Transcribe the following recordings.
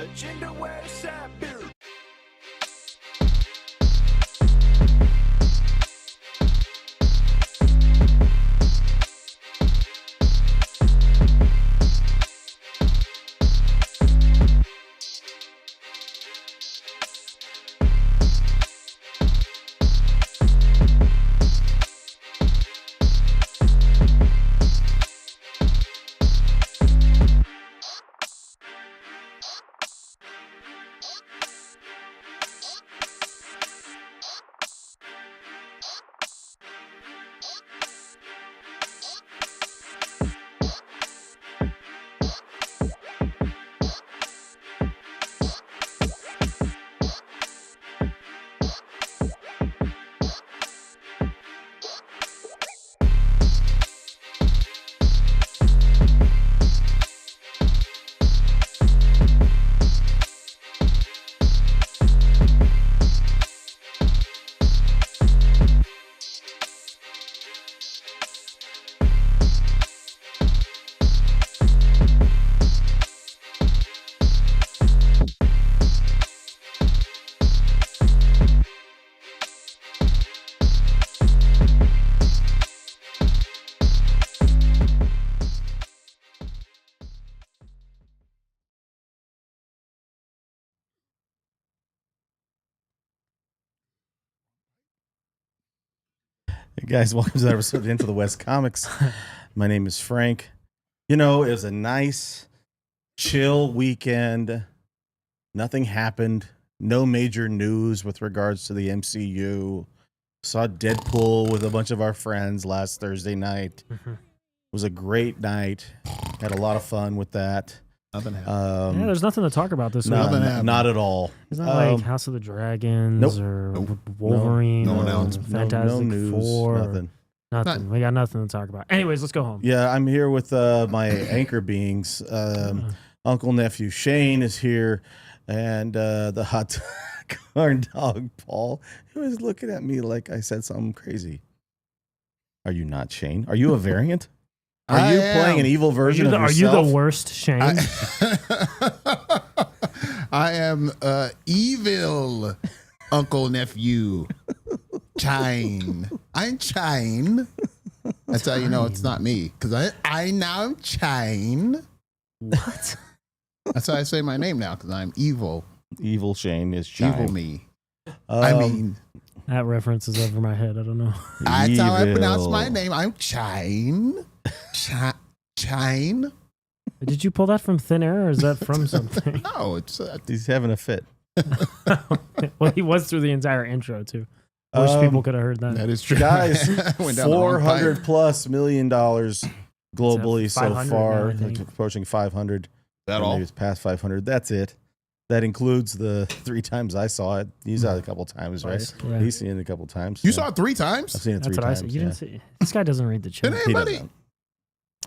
Agenda where's that bill? Hey guys, welcome to the episode of Into the West Comics. My name is Frank. You know, it was a nice, chill weekend. Nothing happened. No major news with regards to the MCU. Saw Deadpool with a bunch of our friends last Thursday night. It was a great night. Had a lot of fun with that. Nothing happened. Yeah, there's nothing to talk about this week. Not at all. It's not like House of the Dragons or Wolverine No or announcement. Fantastic news, Four. Nothing. We got nothing to talk about. Anyways, let's go home. Yeah, I'm here with my anchor beings. Uncle Nephew Shane is here, and the hot corn dog Paul, who is looking at me like I said something crazy. Are you not Shane? Are you a variant? Are you playing an evil version of yourself? Are you the worst, Shane? I am evil Uncle Nephew Chine. I'm Chine. That's how you know it's not me, because I now am Chine. What? That's how I say my name now, because I'm evil. Evil Shane is Shine. Evil me. I mean, That reference is over my head. I don't know. that's how I Evil. pronounce my name. I'm Chine. Chine. Did you pull that from thin air, or is that from something? No, it's He's having a fit. Well, he was through the entire intro too. I wish people could have heard that. that is true. Guys, Went down the wrong pipe. $400+ million globally so 500 far, now, I think. approaching 500. That Or all? maybe it's past 500. That's it. That includes the 3 times I saw it. You saw it a couple times, right? Yeah. He's seen it a couple times. You Yeah. saw it 3 times? I've seen it That's 3 what I times. said. You yeah. didn't see. This guy doesn't read the chat. Didn't He anybody? doesn't.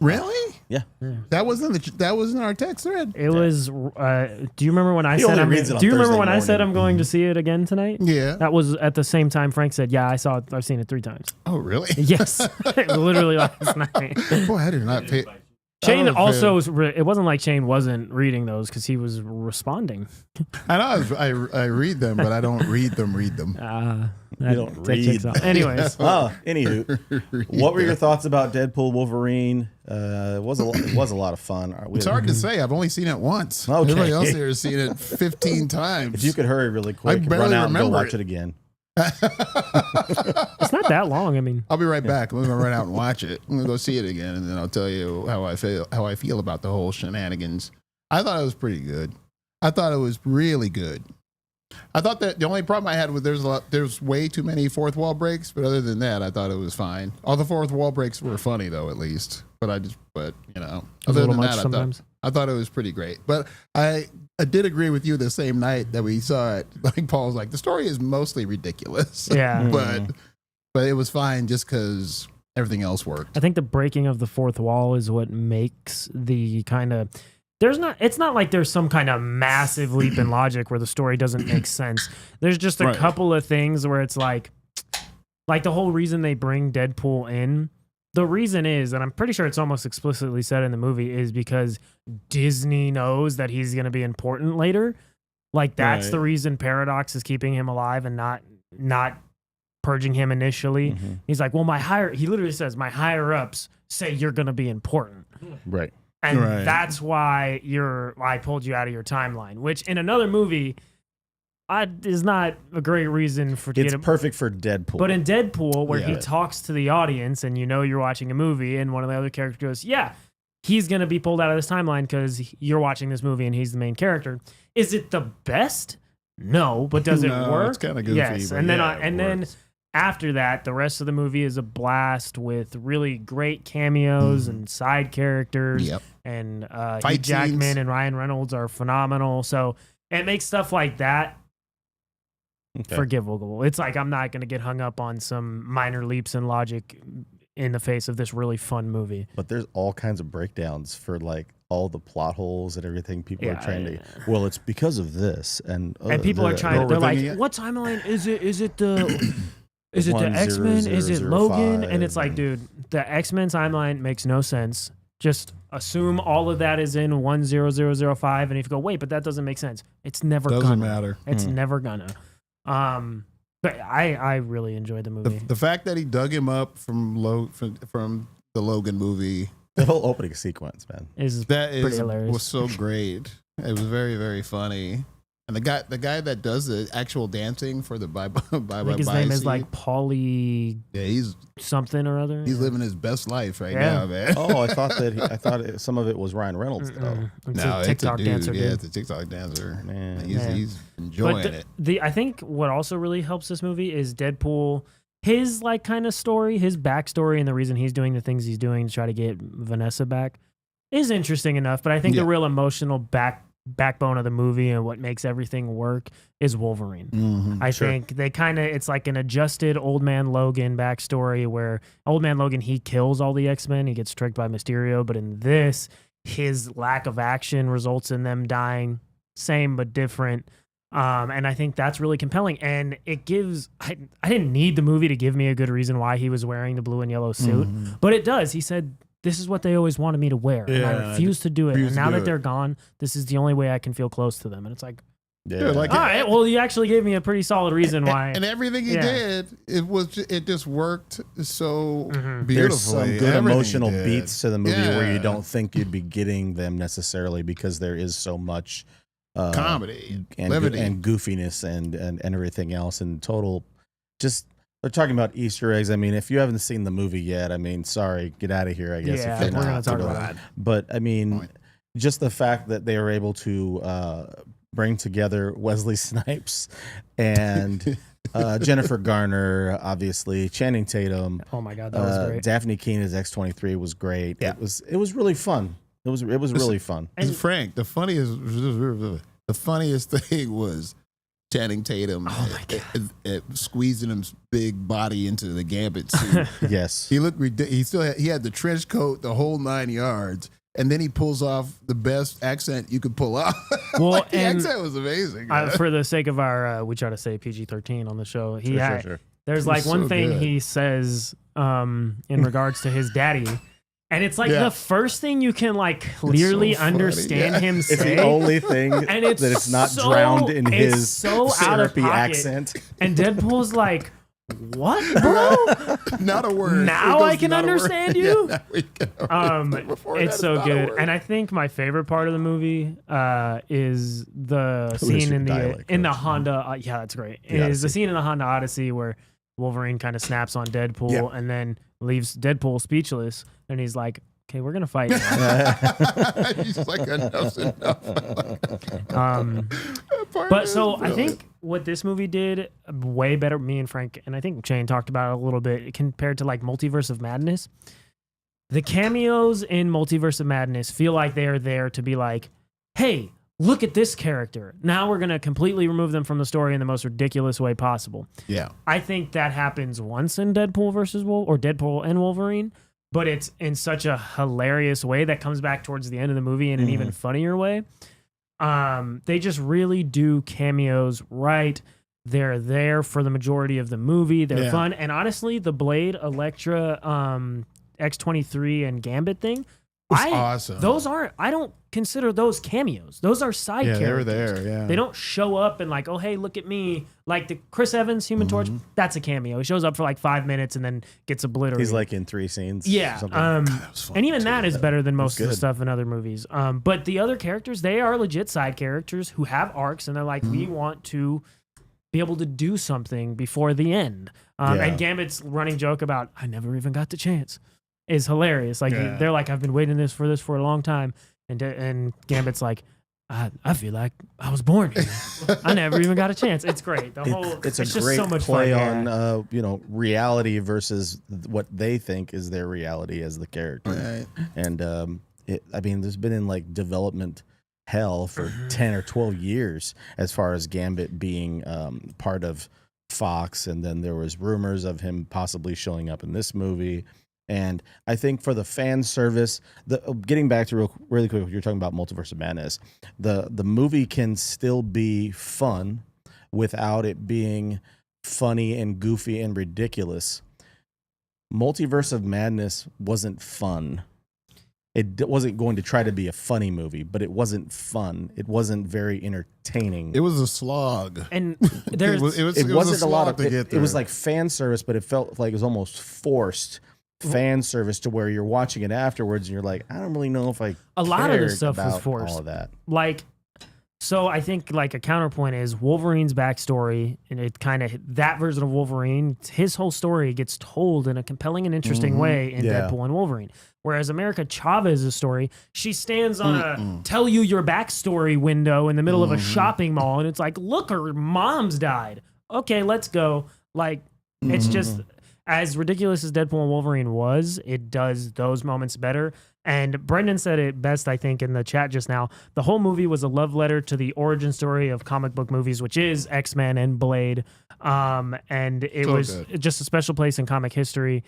Really? Yeah. Yeah. That wasn't our text thread. It was. Do you remember when I He said only I'm? reads it on Do you remember Thursday when I said morning. I'm going to see it again tonight? Yeah. That was at the same time Frank said, "Yeah, I saw it. I've seen it 3 times." Oh, really? Yes, literally last night. Boy, I did not pay. Shane I don't also. know Was it wasn't like Shane wasn't reading those because he was responding. I know I read them, but I don't read them. That don't that checks read. out. Anyways, Anywho, what were your thoughts about Deadpool, Wolverine? It was a lot of fun. It's hard to say. I've only seen it once. Okay. Everybody else here has seen it 15 times. If you could hurry really quick, I barely run out and go remember watch it. it again. it's not that long. I mean, I'll be right back. I'm gonna run out and watch it. I'm gonna go see it again, and then I'll tell you how I feel about the whole shenanigans. I thought it was pretty good. I thought it was really good. I thought that the only problem I had was there's way too many fourth wall breaks, but other than that, I thought it was fine. All the fourth wall breaks were funny though, at least. But you know, it was a other little than much that, sometimes. I thought it was pretty great. But I did agree with you the same night that we saw it. Like Paul was like, the story is mostly ridiculous. Yeah. but it was fine just because everything else worked. I think the breaking of the fourth wall is what makes the kind of. It's not like there's some kind of massive leap in logic where the story doesn't make sense. There's just a couple of things where it's like the whole reason they bring Deadpool in The reason is, and I'm pretty sure it's almost explicitly said in the movie, is because Disney knows that he's going to be important later. Like that's Right. the reason Paradox is keeping him alive and not purging him initially. Mhm. He's like, well, he literally says, my higher ups say you're going to be important. Right. And Right. that's why I pulled you out of your timeline, which in another movie is not a great reason for It's perfect for Deadpool. But in Deadpool, where he Yeah. talks to the audience and you know you're watching a movie, and one of the other characters goes, yeah, he's going to be pulled out of this timeline because you're watching this movie and he's the main character. Is it the best? No, but does it No, work? it's kinda goofy, Yes, but and then yeah, it then works. after that, the rest of the movie is a blast with really great cameos and side characters. Yep. And Hugh Fight Jackman scenes. and Ryan Reynolds are phenomenal. So it makes stuff like that Okay. forgivable. It's like I'm not going to get hung up on some minor leaps in logic in the face of this really fun movie. But there's all kinds of breakdowns for like all the plot holes and everything. People Yeah, are trying to. Well, it's because of this, and People are trying. They're like, overthinking it. "What timeline is it? Is it the? Is it the 10005? X Men? Is it Logan?" And it's like, dude, the X Men timeline makes no sense. Just assume all of that is in 10005, and if you go, wait, but that doesn't make sense. It's never Doesn't gonna. matter. It's never gonna. But I really enjoyed the movie. The fact that he dug him up from the Logan movie, the whole opening sequence, man. Is that pretty hilarious. was so great. It was very, very funny. And the guy that does the actual dancing for the bye I think his name is like Paulie yeah, he's something or other. living his best life right Yeah. now, man. Oh, I thought some of it was Ryan Reynolds though. Mm-mm. It's No, a TikTok it's a dude. dancer. Yeah, Dude. it's a TikTok dancer. Man. He's enjoying But it. I think what also really helps this movie is Deadpool, his like kind of story, his backstory, and the reason he's doing the things he's doing to try to get Vanessa back is interesting enough. But I think the Yeah. real emotional backbone of the movie and what makes everything work is Wolverine. Mhm. I think they it's like an adjusted Old Man Logan backstory where Old Man Logan, he kills all the X-Men. He gets tricked by Mysterio. But in this, his lack of action results in them dying. Same, but different. And I think that's really compelling. And it gives, I didn't need the movie to give me a good reason why he was wearing the blue and yellow suit, but it does. He said, this is what they always wanted me to wear. And Yeah, I refuse to do it. refuse And to now do that it. they're gone, this is the only way I can feel close to them. And it's like, Yeah, like all right, well, you actually gave me a pretty solid reason why. And everything he Yeah. did, it just worked so beautifully. There's some good Everything he emotional did. beats to the movie where you Yeah. don't think you'd be getting them necessarily because there is so much comedy, and levity. and goofiness and everything else and total. Just they're talking about Easter eggs. I mean, if you haven't seen the movie yet, I mean, sorry, get out of here. I guess Yeah, if you're we're gonna not, talk you know. about it. But I mean, Point. just the fact that they were able to bring together Wesley Snipes and Jennifer Garner, obviously Channing Tatum. Oh my God, that was great. Daphne Keane as X-23 was great. Yeah. It was really fun. It was really fun. And- Frank, the funniest thing was Channing Tatum squeezing his big body into the Gambit suit. Yes. He looked he had the trench coat, the whole 9 yards, and then he pulls off the best accent you could pull off. Well, Like, the and accent was amazing. man. For the sake of our, we try to say PG-13 on the show. Sure. There's It like was one so thing good. he says in regards to his daddy. And it's like Yeah. the first thing you can like clearly so funny. understand Yeah. him It's say. the only thing And it's that it's not so- drowned in it's his so out of syrupy pocket. accent. And Deadpool's like, what, bro? Not a word. Now It I goes, can "Not a word." understand you? Yeah, now we can. Before It's that, so not a good, word. and I think my favorite part of the movie is the Who is scene your in dialect the coach? Honda. Yeah, that's great. The Is the Odyssey. scene in the Honda Odyssey where Wolverine kind of snaps on Deadpool Yeah. and then leaves Deadpool speechless, and he's like, "Okay, we're gonna fight now." He's like, enough's enough. But so I think what this movie did way better, me and Frank, and I think Shane talked about it a little bit compared to like Multiverse of Madness. The cameos in Multiverse of Madness feel like they are there to be like, hey, look at this character. Now we're going to completely remove them from the story in the most ridiculous way possible. Yeah. I think that happens once in Deadpool versus or Deadpool and Wolverine, but it's in such a hilarious way that comes back towards the end of the movie in an even funnier way. They just really do cameos right. They're there for the majority of the movie. They're Yeah. fun. And honestly, the Blade Elektra X-23 and Gambit thing. was awesome. Those aren't. I don't consider those cameos. Those are side yeah, characters. they were there. Yeah, They don't show up and like, oh hey, look at me. Like the Chris Evans Human Torch, that's a cameo. He shows up for like 5 minutes and then gets obliterated. He's like in 3 scenes. yeah. something. That was fun And even too. that is better than most of the good. stuff in other movies. But the other characters, they are legit side characters who have arcs, and they're like, we want to be able to do something before the end. Yeah. And Gambit's running joke about I never even got the chance is hilarious. Like Yeah. they're like, I've been waiting for this for a long time, and Gambit's like, I feel like I was born here. I never even got a chance. It's great. The whole It's a just great so much play fun. on reality versus what they think is their reality as the character. Right. And I mean, there's been in like development hell for 10 or 12 years as far as Gambit being part of Fox, and then there was rumors of him possibly showing up in this movie. And I think for the fan service, getting back to really quick, you're talking about Multiverse of Madness, the movie can still be fun without it being funny and goofy and ridiculous. Multiverse of Madness wasn't fun. It wasn't going to try to be a funny movie, but it wasn't fun. It wasn't very entertaining. It was a slog. And there's It wasn't a lot of to get it was there. like fan service, but it felt like it was almost forced fan service to where you're watching it afterwards and you're like, I don't really know if I a lot of the cared stuff was about forced. all of that. Like, so I think like a counterpoint is Wolverine's backstory, and it kind of that version of Wolverine, his whole story gets told in a compelling and interesting way in Yeah. Deadpool and Wolverine. Whereas America Chavez's story, she stands on a tell you your backstory window in the middle of a shopping mall, and it's like, look, her mom's died. Okay, let's go. Like, it's just as ridiculous as Deadpool and Wolverine was, it does those moments better. And Brendan said it best, I think, in the chat just now. The whole movie was a love letter to the origin story of comic book movies, which is X-Men and Blade. And it So was good. just a special place in comic history.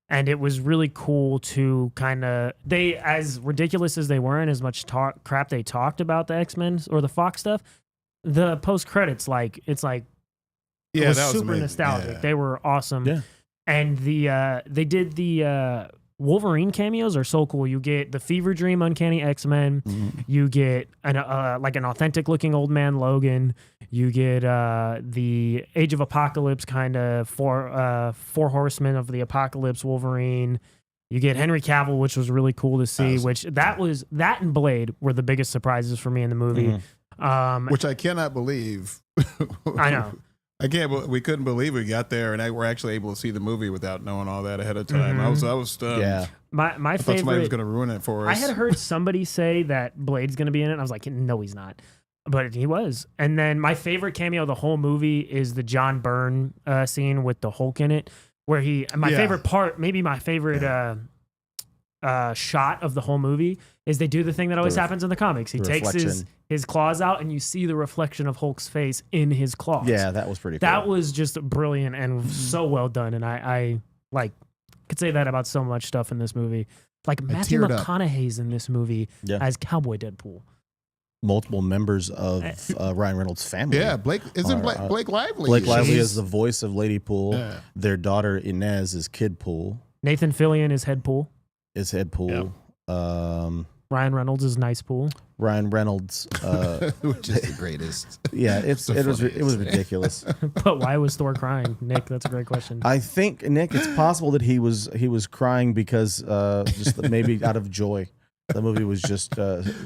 And it was really cool to kind of, they, as ridiculous as they were and as much crap they talked about the X-Men or the Fox stuff, the post-credits, like, it's like, Yeah, it was that was super amazing. nostalgic. Yeah. They were awesome. Yeah. And they did the Wolverine cameos are so cool. You get the Fever Dream Uncanny X-Men. You get an authentic looking old man Logan. You get the Age of Apocalypse kind of four horsemen of the Apocalypse Wolverine. You get Henry Cavill, which was really cool to see. That and Blade were the biggest surprises for me in the movie. Which I cannot believe. I know. I can't. We couldn't believe we got there, and we're actually able to see the movie without knowing all that ahead of time. I was stunned. Yeah. My I thought somebody was favorite. going to ruin it for I us. had heard somebody say that Blade's going to be in it. And I was like, no, he's not. But he was. And then my favorite cameo of the whole movie is the John Byrne scene with the Hulk in it, where favorite part, maybe my favorite shot of the whole movie is they do the thing that always happens in the comics. He takes his claws out and you see the reflection of Hulk's face in his claws. Yeah, that was pretty cool. That was just brilliant and so well done. And I like could say that about so much stuff in this movie. Like Matthew teared up. McConaughey's in this movie Yeah. as Cowboy Deadpool. multiple members of Ryan Reynolds' family. Yeah, Blake isn't Are- Blake Lively. Blake Lively She's- is the voice of Lady Pool. Yeah. Their daughter Inez is Kid Pool. Nathan Fillion is Head Pool. Is Head Pool. Ryan Reynolds is Nice Pool. Ryan Reynolds. which is the greatest. Yeah, The it was funniest. ridiculous. But why was Thor crying? Nick, that's a great question. I think Nick, it's possible that he was crying because just maybe out of joy. The movie was just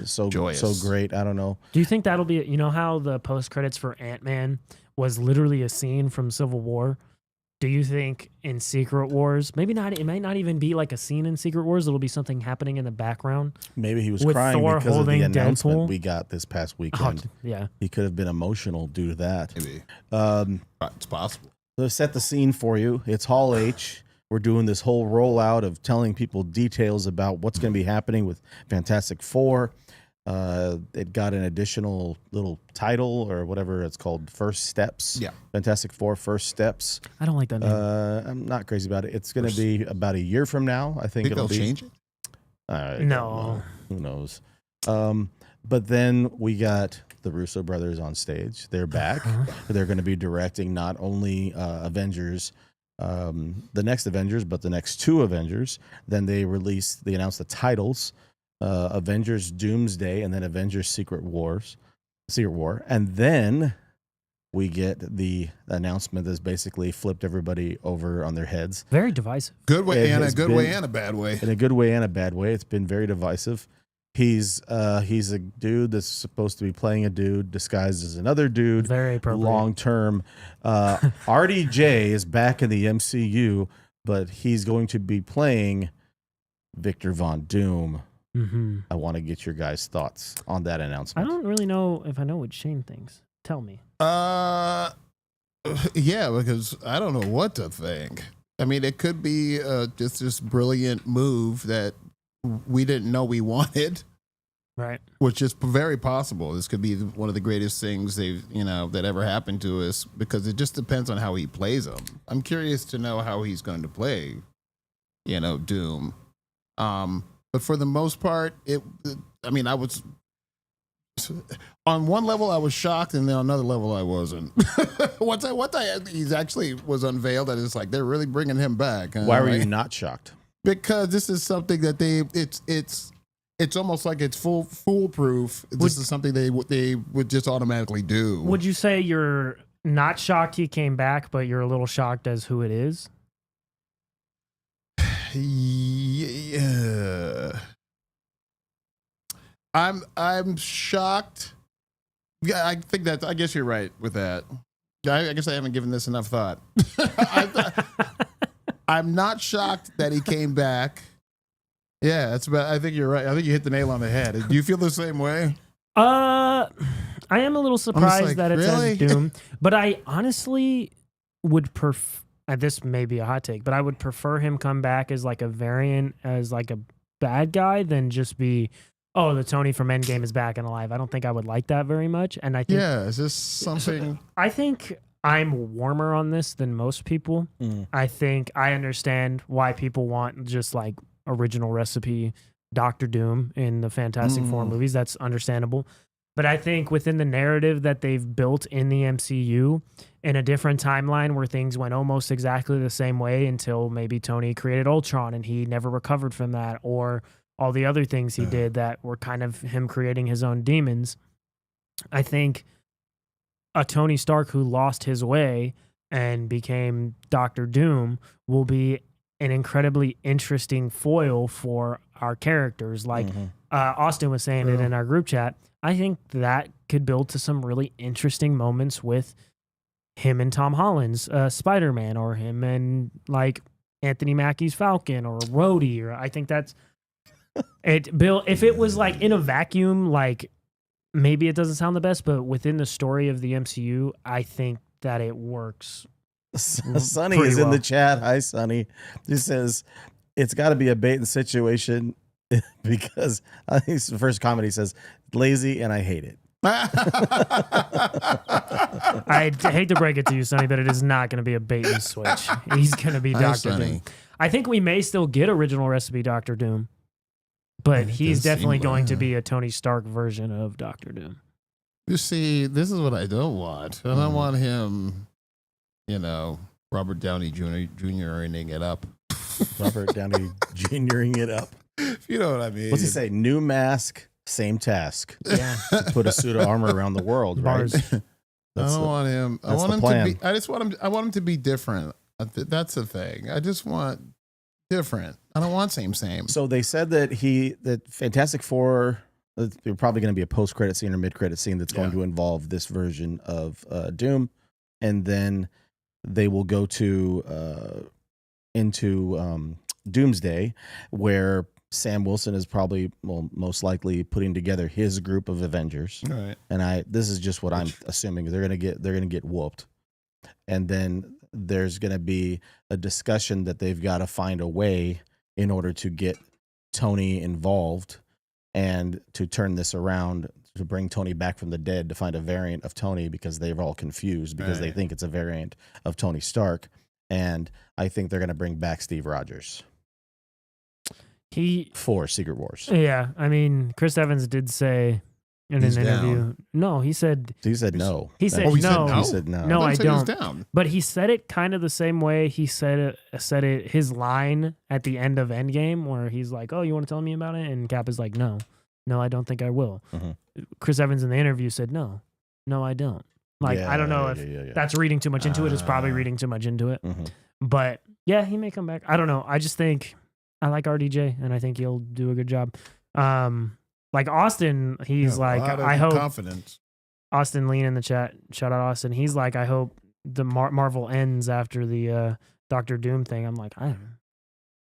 so Joyous. great. I don't know. Do you think that'll be, you know how the post credits for Ant-Man was literally a scene from Civil War? Do you think in Secret Wars, maybe not, it might not even be like a scene in Secret Wars, it'll be something happening in the background? Maybe he was With crying Thor because of holding the announcement Deadpool? we got this past Oh, weekend. yeah. He could have been emotional due to that. Maybe it's possible. To set the scene for you, it's Hall H. We're doing this whole rollout of telling people details about what's going to be happening with Fantastic Four. It got an additional little title or whatever it's called, First Steps. Yeah. Fantastic Four First Steps. I don't like that name. I'm not crazy about it. It's going to be about a year from now. I think Think it'll they'll be. change it? I No. don't know. Who knows? But then we got the Russo brothers on stage. They're back. They're going to be directing not only Avengers, the next Avengers, but the next two Avengers. Then they announced the titles, Avengers Doomsday and then Avengers Secret War. And then we get the announcement that's basically flipped everybody over on their heads. Very divisive. Good way It and a has good been- way and a bad way. In a good way and a bad way. It's been very divisive. He's a dude that's supposed to be playing a dude disguised as another dude. Very appropriate. Long term. RDJ is back in the MCU, but he's going to be playing Victor Von Doom. Mm-hmm. I want to get your guys' thoughts on that I announcement. don't really know if I know what Shane thinks. Tell me. Yeah, because I don't know what to think. I mean, it could be just this brilliant move that we didn't know we wanted, Right. which is very possible. This could be one of the greatest things that ever happened to us, because it just depends on how he plays them. I'm curious to know how he's going to play, Doom. But for the most part, I was on one level I was shocked, and then on another level I wasn't. Once he's actually was unveiled, and it's like they're really bringing him back. Why were you not shocked? Because this is something that it's almost like it's foolproof. This is something they would just automatically do. Would you say you're not shocked he came back, but you're a little shocked as who it is? Yeah. I'm shocked. Yeah, I guess you're right with that. I guess I haven't given this enough thought. I'm not shocked that he came back. Yeah, I think you're right. I think you hit the nail on the head. Do you feel the same way? I am a little surprised like, that it really? says Doom, but I honestly would prefer. This may be a hot take, but I would prefer him come back as like a variant, as like a bad guy, than just be, oh, the Tony from Endgame is back and alive. I don't think I would like that very much. And I think, Yeah, is this something? I think I'm warmer on this than most people. I think I understand why people want just like original recipe Doctor Doom in the Fantastic Four movies. That's understandable. But I think within the narrative that they've built in the MCU, in a different timeline where things went almost exactly the same way until maybe Tony created Ultron and he never recovered from that, or all the other things he did that were kind of him creating his own demons. I think a Tony Stark who lost his way and became Doctor Doom will be an incredibly interesting foil for our characters. Like Austin was saying it in our group chat. I think that could build to some really interesting moments with him and Tom Holland's Spider-Man, or him and like Anthony Mackie's Falcon, or Rhodey. Or I think that's it. Bill, if it was like in a vacuum, like maybe it doesn't sound the best, but within the story of the MCU, I think that it works. Sonny Pretty is in well. the chat. Hi, Sonny. He says it's got to be a bait and situation because I think it's the first comment. He says lazy and I hate it. I hate to break it to you, Sonny, but it is not going to be a bait and switch. He's going to be Hi, Doctor Sonny. Doom. I think we may still get original recipe Doctor Doom, but It he's does seem definitely going to like- be a Tony Stark version of Doctor Doom. You see, this is what I don't want. I don't want him, Robert Downey Jr.ing it up. Robert Downey Jr.ing it up. You know what I mean? What's he say? New mask, same task. Yeah. To put a suit of armor around the world, right? Bars. I don't want him. I that's want the him plan. to be. I want him to be different. That's the thing. I just want different. I don't want same. So they said that that Fantastic Four, there's probably going to be a post-credit scene or mid-credit scene that's going to involve this version of Doom, and then they will go into Doomsday, where Sam Wilson is probably, most likely putting together his group of Avengers. All right. And this is just what I'm assuming. They're gonna get whooped, and then there's gonna be a discussion that they've got to find a way in order to get Tony involved and to turn this around, to bring Tony back from the dead, to find a variant of Tony, because they're all confused because they Right. think it's a variant of Tony Stark. And I think they're gonna bring back Steve Rogers for Secret Wars. Yeah, I mean, Chris Evans did say in He's an interview. down. No, he said He said no. He said Oh, he said no. no? He said no. No, thought he I said he was don't. down. But he said it kind of the same way he said it his line at the end of Endgame where he's like, "Oh, you want to tell me about it?" And Cap is like, "No, I don't think I will." Mhm. Chris Evans in the interview said, "No, I don't." Like, I don't know if that's reading too much into it. It's probably reading too much into it. Mhm. But yeah, he may come back. I don't know. I just think I like RDJ, and I think he'll do a good job. Like Austin, he's like, I hope. Confidence. Austin Lean in the chat. Shout out Austin. He's like, I hope the Marvel ends after the Doctor Doom thing. I'm like, I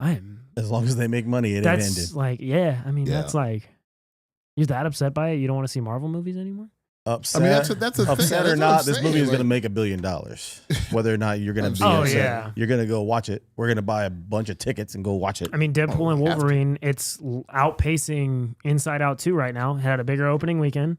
am. As long as they make money, it ain't That's ended. like, yeah. I mean, Yeah. that's like, you're that upset by it. You don't want to see Marvel movies anymore. Upset, I mean, that's the thing. upset That's or what not, I'm this saying, movie is like- going to make $1 billion. Whether or not you're going to be Oh, upset, yeah. you're going to go watch it. We're going to buy a bunch of tickets and go watch it. I mean, Deadpool Oh, and we have to. Wolverine, it's outpacing Inside Out 2 right now. It had a bigger opening weekend.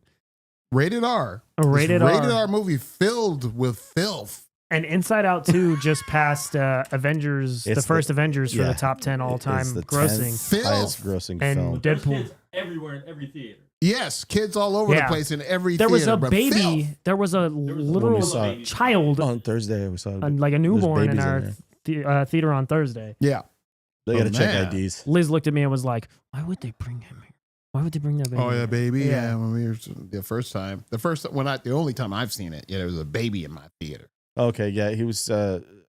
Rated R. A rated This R. Rated R movie filled with filth. And Inside Out 2 just passed Avengers, It's the first Avengers for yeah. the top 10 all-time It's the grossing. 10th Filth. highest grossing And film. There's Deadpool. kids everywhere in every theater. Yes, kids all over the Yeah. place in every There was theater, a but baby. filth. There was a When literal we saw it. child, On Thursday, we saw it. like a newborn, in babies in our there. theater on Thursday. Yeah. They got to Oh, check man. IDs. Liz looked at me and was like, "Why would they bring him here? Why would they bring that baby?" Oh yeah, here?" baby. Yeah. Yeah. When we were the only time I've seen it. Yeah, there was a baby in my theater. Okay, yeah, he was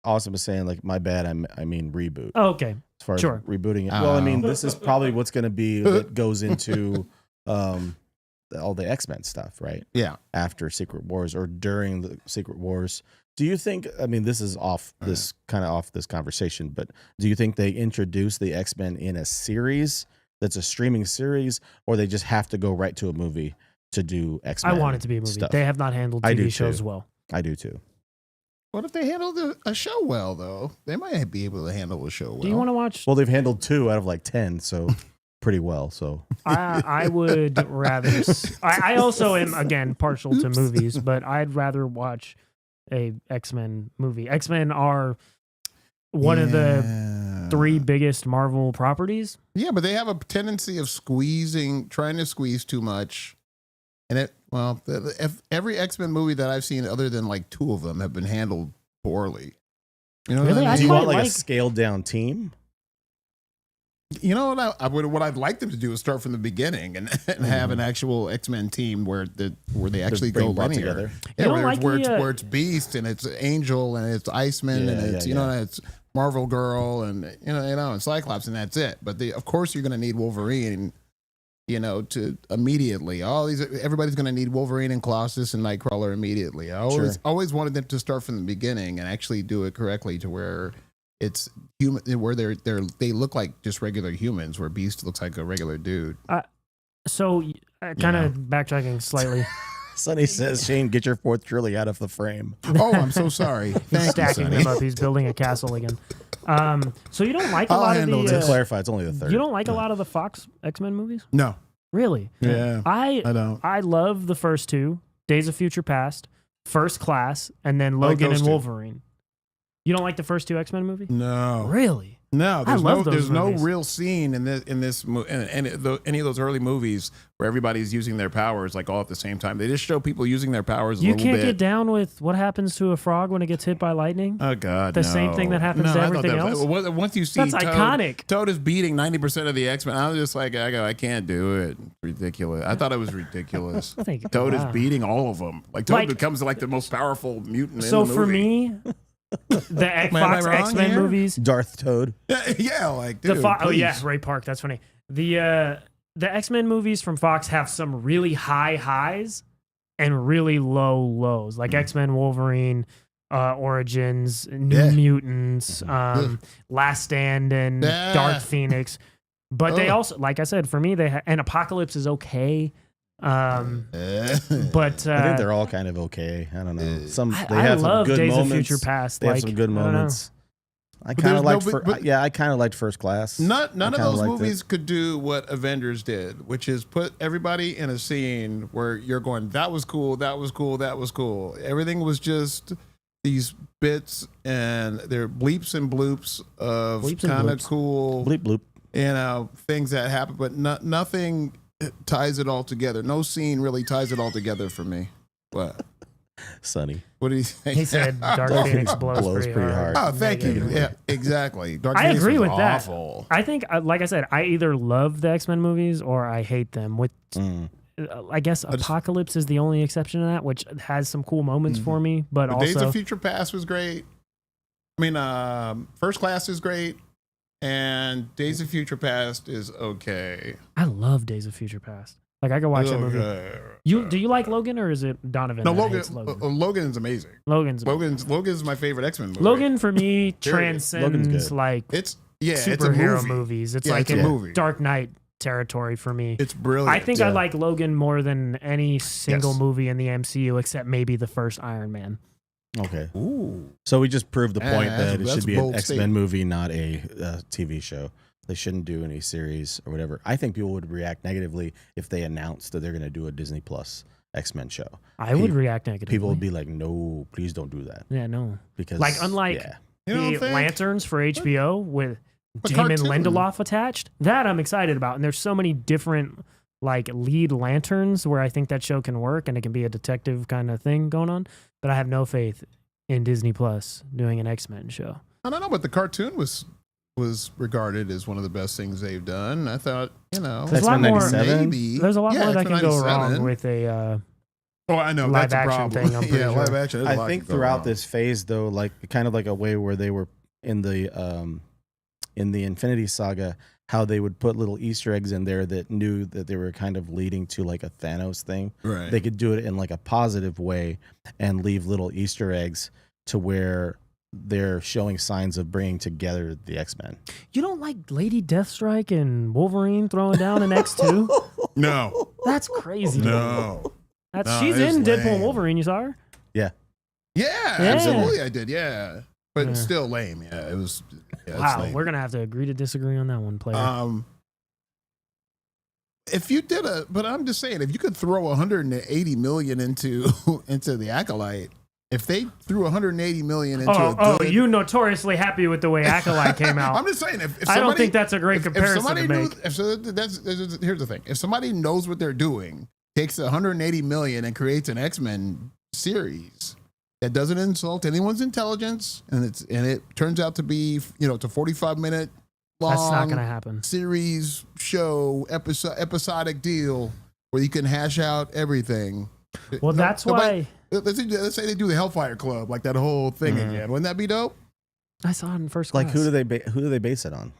awesome at saying like, my bad, I mean reboot. Oh, okay. As far Sure. as rebooting it. Well, I mean, Oh. this is probably what's going to be that goes into all the X-Men stuff, right? Yeah. After Secret Wars or during the Secret Wars. Do you think, I mean, this is off this conversation, but do you think they introduce the X-Men in a series that's a streaming series, or they just have to go right to a movie to do I X-Men? want it to be a movie. stuff? They have not handled I do TV shows too. well. I do too. What if they handled a show well, though? They might be able to handle a show well. Do you want to watch? Well, they've handled 2 out of like 10, so pretty well. So I would rather. I also am again partial to movies, but I'd rather watch a X-Men movie. X-Men are one of the 3 biggest Marvel properties. Yeah, but they have a tendency of trying to squeeze too much. And every X-Men movie that I've seen, other than like 2 of them, have been handled poorly. You know Really? what I do mean? you want quite like a like- scaled down team? You know what I'd like them to do is start from the beginning and have an actual X-Men team where they actually They're go being brought linear. together. Yeah, don't where, like the, where it's Beast and it's Angel and it's Iceman and Yeah, it's yeah, and it's Marvel Girl and and Cyclops and that's it. But of course you're going to need Wolverine. To immediately everybody's going to need Wolverine and Colossus and Nightcrawler immediately. I always wanted them to start from the beginning and actually do it correctly to where it's human, where they look like just regular humans, where Beast looks like a regular dude. So, kind of backtracking slightly. Sonny says, Shane, get your 4th Trilly out of the frame. Oh, I'm so sorry. He's Thank you, stacking Sonny. them up. He's building a castle again. So you don't like a I'll lot of handle To this. the. clarify, it's only the 3rd. You don't like a lot of the Fox X-Men movies, No. really? Yeah. I don't. I love the first 2, Days of Future Past, First Class, and then I like Logan those and 2. Wolverine. You don't like the first 2 X-Men movies? No. Really? No, I love those there's no movies. real scene in any of those early movies where everybody's using their powers like all at the same time. They just show people using their powers a You little can't bit. get down with what happens to a frog when it gets hit by lightning? Oh God! The same thing that happens to I thought everything that was- else? Once you see That's Toad, iconic. Toad is beating 90% of the X-Men. I was just like, I can't do it. Ridiculous. I thought it was ridiculous. I think Toad wow. is beating all of them. Like Toad Like- becomes like the most powerful mutant. So in the for movie. me, the I Fox wrong X-Men here? movies, Darth Toad. yeah, like dude, oh yeah, please. Ray Park. That's funny. The X-Men movies from Fox have some really high highs and really low lows, like X-Men Wolverine, Origins, New Yeah. Mutants, Last Stand, and Yeah. Dark Phoenix. But they Oh. also, like I said, for me, and Apocalypse is okay. But I think they're all kind of okay. I don't know. Some they I have love some good Days moments. of Future Past. They have some good I don't know. moments. I But kind of there's liked. no- but- I kind of liked First Class. None I of kinda those liked movies it. could do what Avengers did, which is put everybody in a scene where you're going, that was cool, that was cool, that was cool. Everything was just these bits and they're bleeps and bloops of Bleeps and kind of bloops. cool, Bleep bloop. things that happen, but nothing ties it all together. No scene really ties it all together for me. What? Sonny. What did he say? He said Dark Phoenix blows pretty hard. Oh, thank you. Yeah, exactly. Dark I Phoenix agree was with that. awful. I think, like I said, I either love the X-Men movies or I hate them. With I guess Apocalypse is the only exception to that, which has some cool moments for me. But also, Days of Future Past was great. I mean, First Class is great, and Days of Future Past is okay. I love Days of Future Past. Like, I could watch that movie. Do you like Logan, or is it Donovan? No, that Logan. hates Logan? Logan's amazing. Logan's my favorite X-Men movie. Logan for me transcends like it's superhero a movie. movies. It's Yeah, like it's a in movie. Dark Knight territory for me. It's brilliant. I think I like Logan more than any single Yes. movie in the MCU except maybe the first Iron Man. Okay. Ooh. So we just proved the point that it that's should be a an bold X-Men statement. movie, not a TV show. They shouldn't do any series or whatever. I think people would react negatively if they announced that they're going to do a Disney Plus X-Men show. I would react negatively. People would be like, "No, please don't do that." yeah, no. Because Like, unlike yeah. You don't the think? Lanterns for HBO with A Damon cartoon. Lindelof attached, that I'm excited about. And there's so many different like lead lanterns where I think that show can work and it can be a detective kind of thing going on. But I have no faith in Disney Plus doing an X-Men show. I don't know, but the cartoon was regarded as one of the best things they've done. I thought, There's a lot X-Men more. 97? maybe There's a lot more that X-Men can go 97. wrong with a. Oh, I know live that's a action problem. thing, I'm pretty yeah, sure. live action. there's a I lot think can go throughout wrong. this phase, though, like kind of like a way where they were in the Infinity Saga, how they would put little Easter eggs in there that knew that they were kind of leading to like a Thanos thing. Right. They could do it in like a positive way and leave little Easter eggs to where they're showing signs of bringing together the X-Men. You don't like Lady Deathstrike and Wolverine throwing down an X2? No, That's crazy. no. That's No, she's it is in Deadpool lame. and Wolverine. You saw her? Yeah, absolutely, I did. Yeah, but Yeah. still lame. Yeah, it was. Yeah, it's Wow, lame. we're gonna have to agree to disagree on that one, player. If you did but I'm just saying, if you could throw 180 million into the Acolyte, if they threw 180 million into a good, you notoriously happy with the way Acolyte came out. I'm just saying, if I don't somebody- think that's a great comparison if somebody to make. here's the thing: if somebody knows what they're doing, takes 180 million and creates an X-Men series that doesn't insult anyone's intelligence, and it turns out to be it's a 45-minute long That's not gonna happen. series show episodic deal where you can hash out everything. Well, that's nobody- why Let's say they do the Hellfire Club, like that whole thing again. Wouldn't that be dope? I saw it in first class. Like who do they base it on?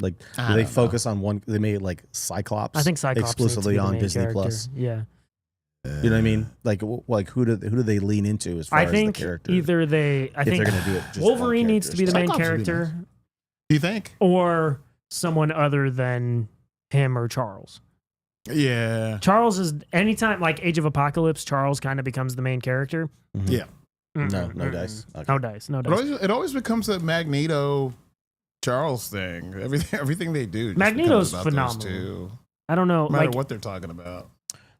Like I do they don't focus on one? They made like Cyclops. I think Cyclops exclusively needs to be the on main Disney character. Plus. Yeah, You know what I mean? Like who do they lean into as far I as think the character? either they. I if think they're gonna do it, just Wolverine one needs to be the character. main Cyclops would be character, Do you think? or someone other than him or Charles. Yeah. Charles is anytime like Age of Apocalypse. Charles kind of becomes the main character. Mhm. Yeah. No dice. Okay. No dice. No dice. It always becomes a Magneto Charles thing. Everything they do. Just Magneto's becomes about those phenomenal. two. I don't know. No matter Like what they're talking about.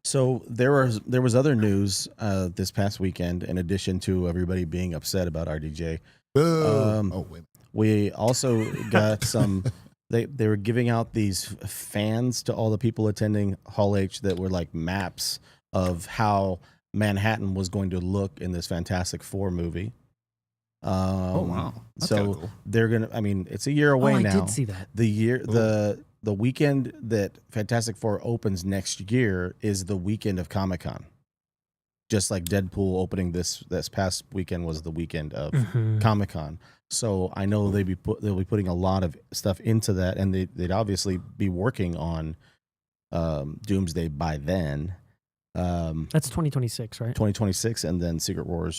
So there was other news this past weekend in addition to everybody being upset about RDJ. Wait. We also got some. They were giving out these fans to all the people attending Hall H that were like maps of how Manhattan was going to look in this Fantastic Four movie. Wow. That's So kinda cool. they're gonna. I mean, it's a year away I now. did see that. The weekend that Fantastic Four opens next year is the weekend of Comic-Con. Just like Deadpool opening this past weekend was the weekend of Mhm. Comic-Con. So I know they'll be putting a lot of stuff into that, and they'd obviously be working on Doomsday by then. That's 2026, right? 2026, and then Secret War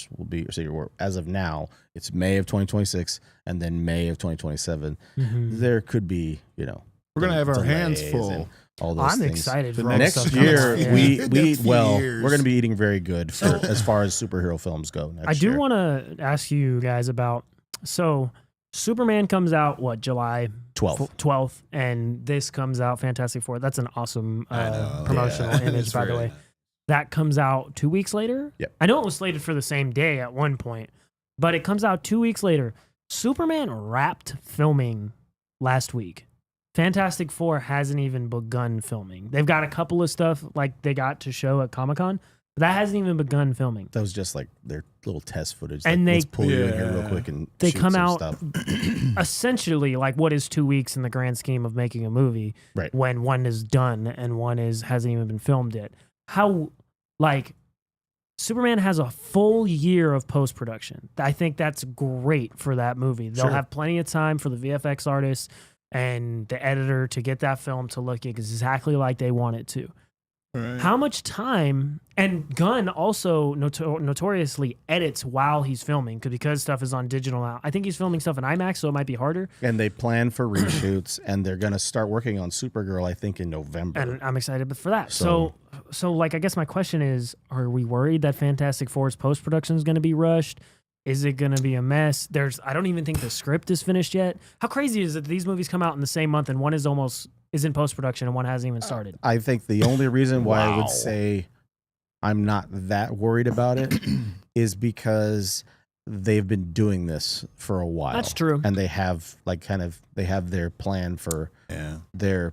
as of now it's May of 2026 and then May of 2027. Mhm. There could be We're gonna have our hands delays full. and all those I'm things. excited The for all the Next stuff coming year out, yeah. we Next few we're years. going to be eating very good for as far as superhero films go next I do year. want to ask you guys about Superman comes out July 12th, and this comes out Fantastic Four. That's an awesome I know, promotional yeah. image, It's by the really way. nice. That comes out 2 weeks later. Yep. I know it was slated for the same day at one point, but it comes out 2 weeks later. Superman wrapped filming last week. Fantastic Four hasn't even begun filming. They've got a couple of stuff like they got to show at Comic-Con, but that hasn't even begun filming. That was just like their little test footage. And like, they- let's pull you in here real quick and They shoot come some out stuff. essentially like what is 2 weeks in the grand scheme of making a movie, Right. when one is done and one hasn't even been filmed yet. How like Superman has a full year of post-production. I think that's great for that movie. They'll Sure. have plenty of time for the VFX artists and the editor to get that film to look exactly like they want it to. Right. How much time, and Gunn also notoriously edits while he's filming because stuff is on digital now. I think he's filming stuff in IMAX, so it might be harder. And they plan for reshoots, and they're going to start working on Supergirl, I think, in November. And I'm excited for that. So like, I guess my question is, are we worried that Fantastic Four's post-production is going to be rushed? Is it going to be a mess? I don't even think the script is finished yet. How crazy is it that these movies come out in the same month and one is in post-production and one hasn't even started? I think the only reason why I Wow. would say I'm not that worried about it is because they've been doing this for a while. That's true. And they have they have their plan for Yeah. their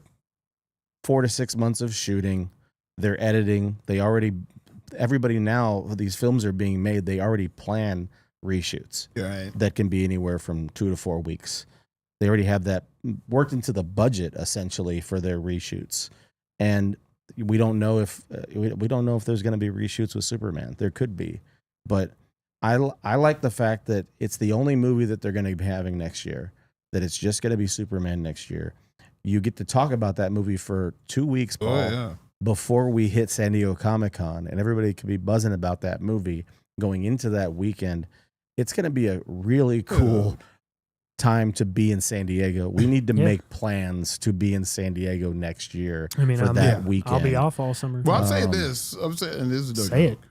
4 to 6 months of shooting, their editing. Everybody now, these films are being made, they already plan reshoots Right. that can be anywhere from 2 to 4 weeks. They already have that worked into the budget essentially for their reshoots. And we don't know if there's going to be reshoots with Superman. There could be, but I like the fact that it's the only movie that they're going to be having next year, that it's just going to be Superman next year. You get to talk about that movie for 2 weeks, Paul, Oh, yeah. before we hit San Diego Comic-Con, and everybody could be buzzing about that movie going into that weekend. It's going to be a really cool time to be in San Diego. We need to Yeah. make plans to be in San Diego next year I mean, for I'm- that yeah, weekend. I'll be off all summer. Well, I'm saying Um, this. I'm saying, and this is no Say joke. it.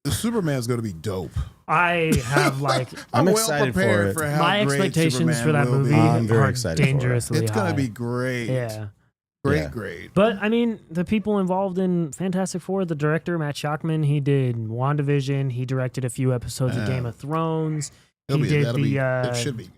The Superman's going to be dope. I have like I'm well excited for prepared it. for how my great expectations Superman for that will movie be. I'm very are excited for it. dangerously It's going high. to be great. Yeah. Great, Yeah. great. But I mean, the people involved in Fantastic Four, the director Matt Shakman, he did WandaVision. He directed a few episodes of Game of Thrones. It'll He be- did that'll the. be- it should be.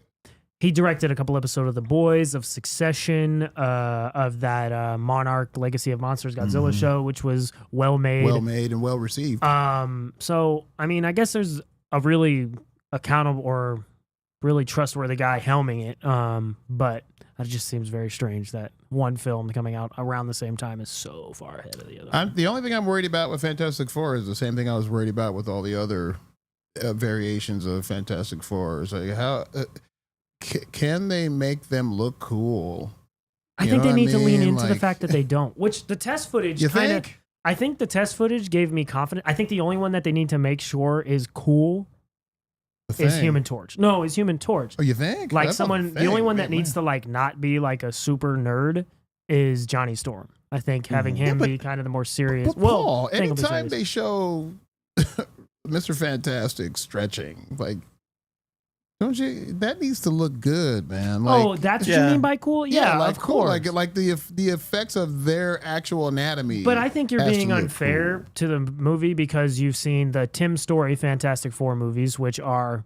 He directed a couple episodes of The Boys, of Succession, of that Monarch Legacy of Monsters Godzilla show, which was well made. Well made and well received. So I mean, I guess there's a really accountable or really trustworthy guy helming it. But it just seems very strange that one film coming out around the same time is so far ahead of the other. The only thing I'm worried about with Fantastic Four is the same thing I was worried about with all the other variations of Fantastic Four. Is like how can they make them look cool? I You think know they what I need to lean mean? into the Like- fact that they don't, which the test footage You kind of. think? I think the test footage gave me confidence. I think the only one that they need to make sure is cool The is Thing. Human Torch. No, is Human Torch. Oh, you think? Like That's not someone, the Thing. only one Man, that needs man. to like not be like a super nerd is Johnny Storm. I think having him but- be kind of the more serious. But well, Paul, I think he'll be anytime serious. they show Mr. Fantastic stretching, like, don't you? That needs to look good, man. Like, oh, that's what yeah. you mean by cool? Yeah, like of cool, course. like the effects of their actual anatomy. But I think you're has to being look unfair cool. to the movie because you've seen the Tim Story Fantastic Four movies, which are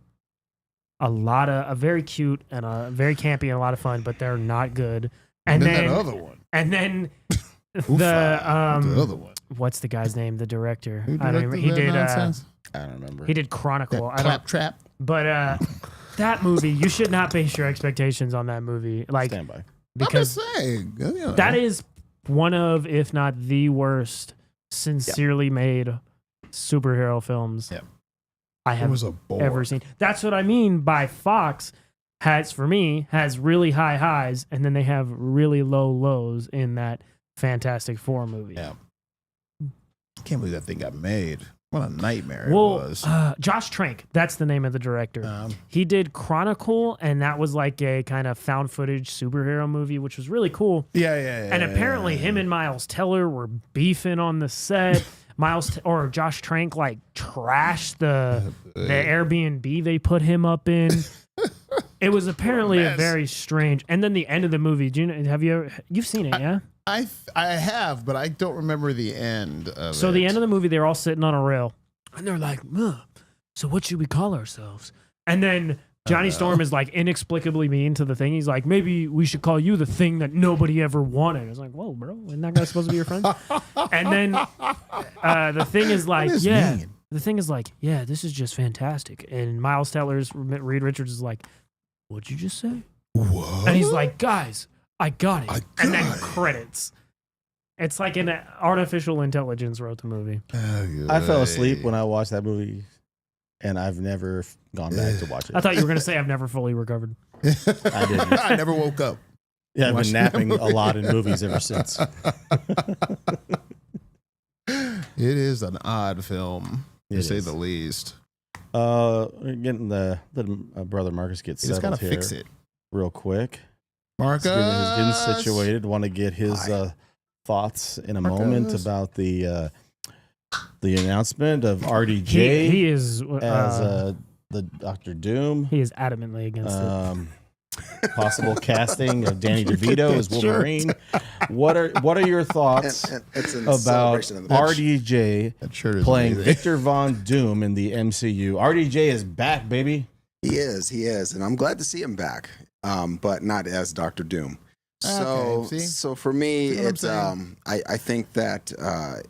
a very cute and a very campy and a lot of fun, but they're not good. And then then that other one, and then the the other one. what's the guy's name? The director. Who I don't directed remember. He that did nonsense? I don't remember. he did Chronicle. That I don't claptrap. but that movie, you should not base your expectations on that movie. Like Stand by. I'm because just saying, you know. that is one of, if not the worst, sincerely made superhero films Yep. I It have was a bore. ever seen. That's what I mean by Fox has really high highs and then they have really low lows in that Fantastic Four movie. Yeah. Can't believe that thing got made. What a nightmare it Well, was. Josh Trank, that's the name of the director. He did Chronicle, and that was like a kind of found footage superhero movie, which was really cool. yeah. And apparently, him and Miles Teller were beefing on the set. or Josh Trank like trashed the Airbnb they put him up in. It was apparently a mess. very strange. And then the end of the movie. Do you know? You've seen it, yeah? I have, but I don't remember the end of it. So the end of the movie, they're all sitting on a rail, and they're like, "So what should we call ourselves?" And then Johnny Storm is like inexplicably mean to the Thing. He's like, maybe we should call you the Thing that nobody ever wanted. I was like, whoa, bro, isn't that guy supposed to be your friend? And then the Thing is like, yeah. Mean. The Thing is like, yeah, this is just fantastic. And Miles Teller's Reed Richards is like, what'd you just say? What? And he's like, guys, I got it. I And then got it. credits. It's like an artificial intelligence wrote the movie. I fell asleep when I watched that movie, and I've never gone back to watch it. I thought you were going to say I've never fully recovered. I didn't. I never woke up. Yeah, I've been Watching napping that a lot in movies ever since. It is an odd film, to It say is. the least. Getting the brother Marcus gets You just settled gotta here fix it. real quick. Marcus. He's getting situated. Want to get his thoughts in a moment Marcus. about the announcement of RDJ He is as the Doctor Doom. he is adamantly against it. Possible casting of Danny DeVito as Wolverine. What are your thoughts And it's in about celebration of the RDJ That shirt is playing amazing. Victor Von Doom in the MCU? RDJ is back, baby. He is, and I'm glad to see him back, but not as Doctor Doom. So, Okay, see? so for me, See what I'm it's saying? I think that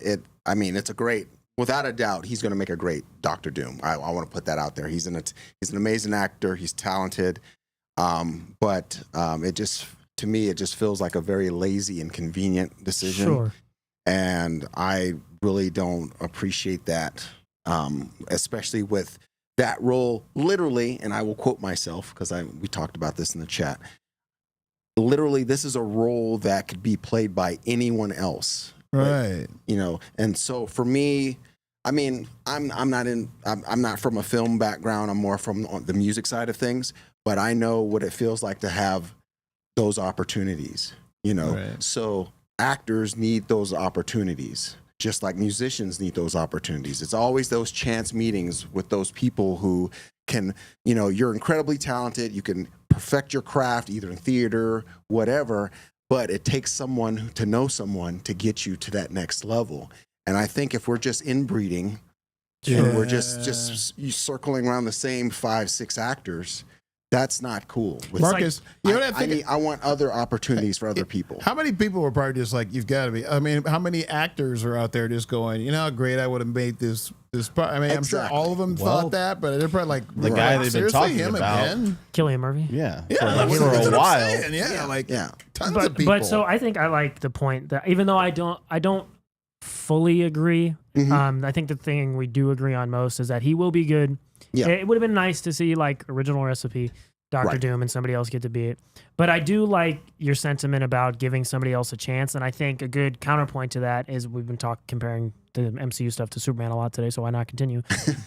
it's a great, without a doubt, he's going to make a great Doctor Doom. I want to put that out there. He's an amazing actor. He's talented, but it just, to me, it just feels like a very lazy and convenient decision. Sure. And I really don't appreciate that, especially with that role. Literally, and I will quote myself because we talked about this in the chat. Literally, this is a role that could be played by anyone else, Right. you know. And so for me, I mean, I'm not from a film background. I'm more from the music side of things. But I know what it feels like to have those opportunities, you know. Right. So actors need those opportunities, just like musicians need those opportunities. It's always those chance meetings with those people who can, you know, you're incredibly talented. You can perfect your craft either in theater, whatever, but it takes someone to know someone to get you to that next level. And I think if we're just inbreeding and we're just circling around the same 5-6 actors, that's not cool. With- Marcus, you know what I think? I want other opportunities for other people. How many people were probably just like, you've got to be? I mean, how many actors are out there just going, you know how great I would have made this part? I mean, I'm sure Exactly. all of them Well, thought that, but they're probably like, the guy they've been seriously, talking him about- again? Cillian Murphy. Yeah, Yeah, for, that's for what a I'm while. saying. Yeah, like Yeah. tons of people. But so I think I like the point that even though I don't fully agree, Mhm. I think the thing we do agree on most is that he will be good. Yeah. It would have been nice to see like original recipe, Doctor Right. Doom, and somebody else get to be it. But I do like your sentiment about giving somebody else a chance, and I think a good counterpoint to that is we've been comparing the MCU stuff to Superman a lot today, so why not continue?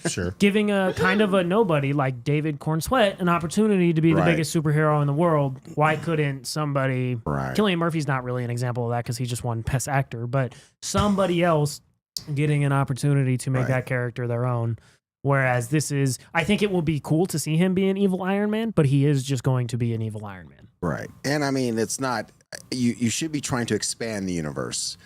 Sure. Giving a kind of a nobody like David Corn Sweat an opportunity to be the Right. biggest superhero in the world. Why couldn't somebody? Right. Cillian Murphy's not really an example of that because he just won Best Actor, but somebody else getting an opportunity to make Right. that character their own. Whereas this is, I think it will be cool to see him be an evil Iron Man, but he is just going to be an evil Iron Man. Right. And I mean, it's not, you should be trying to expand the universe.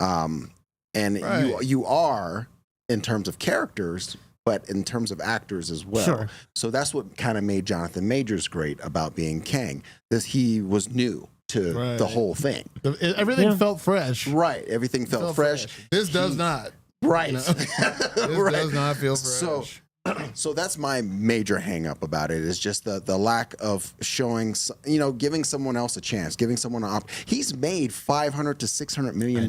And Right. you are in terms of characters, but in terms of actors as well. Sure. So that's what kind of made Jonathan Majors great about being Kang. That he was new to Right. the whole thing. Everything Yeah. felt fresh. Right. Everything felt fresh. This does not. Right. You know? This Right. does not feel fresh. So that's my major hang up about it is just the lack of showing, giving someone else a chance, giving someone he's made $500 to $600 million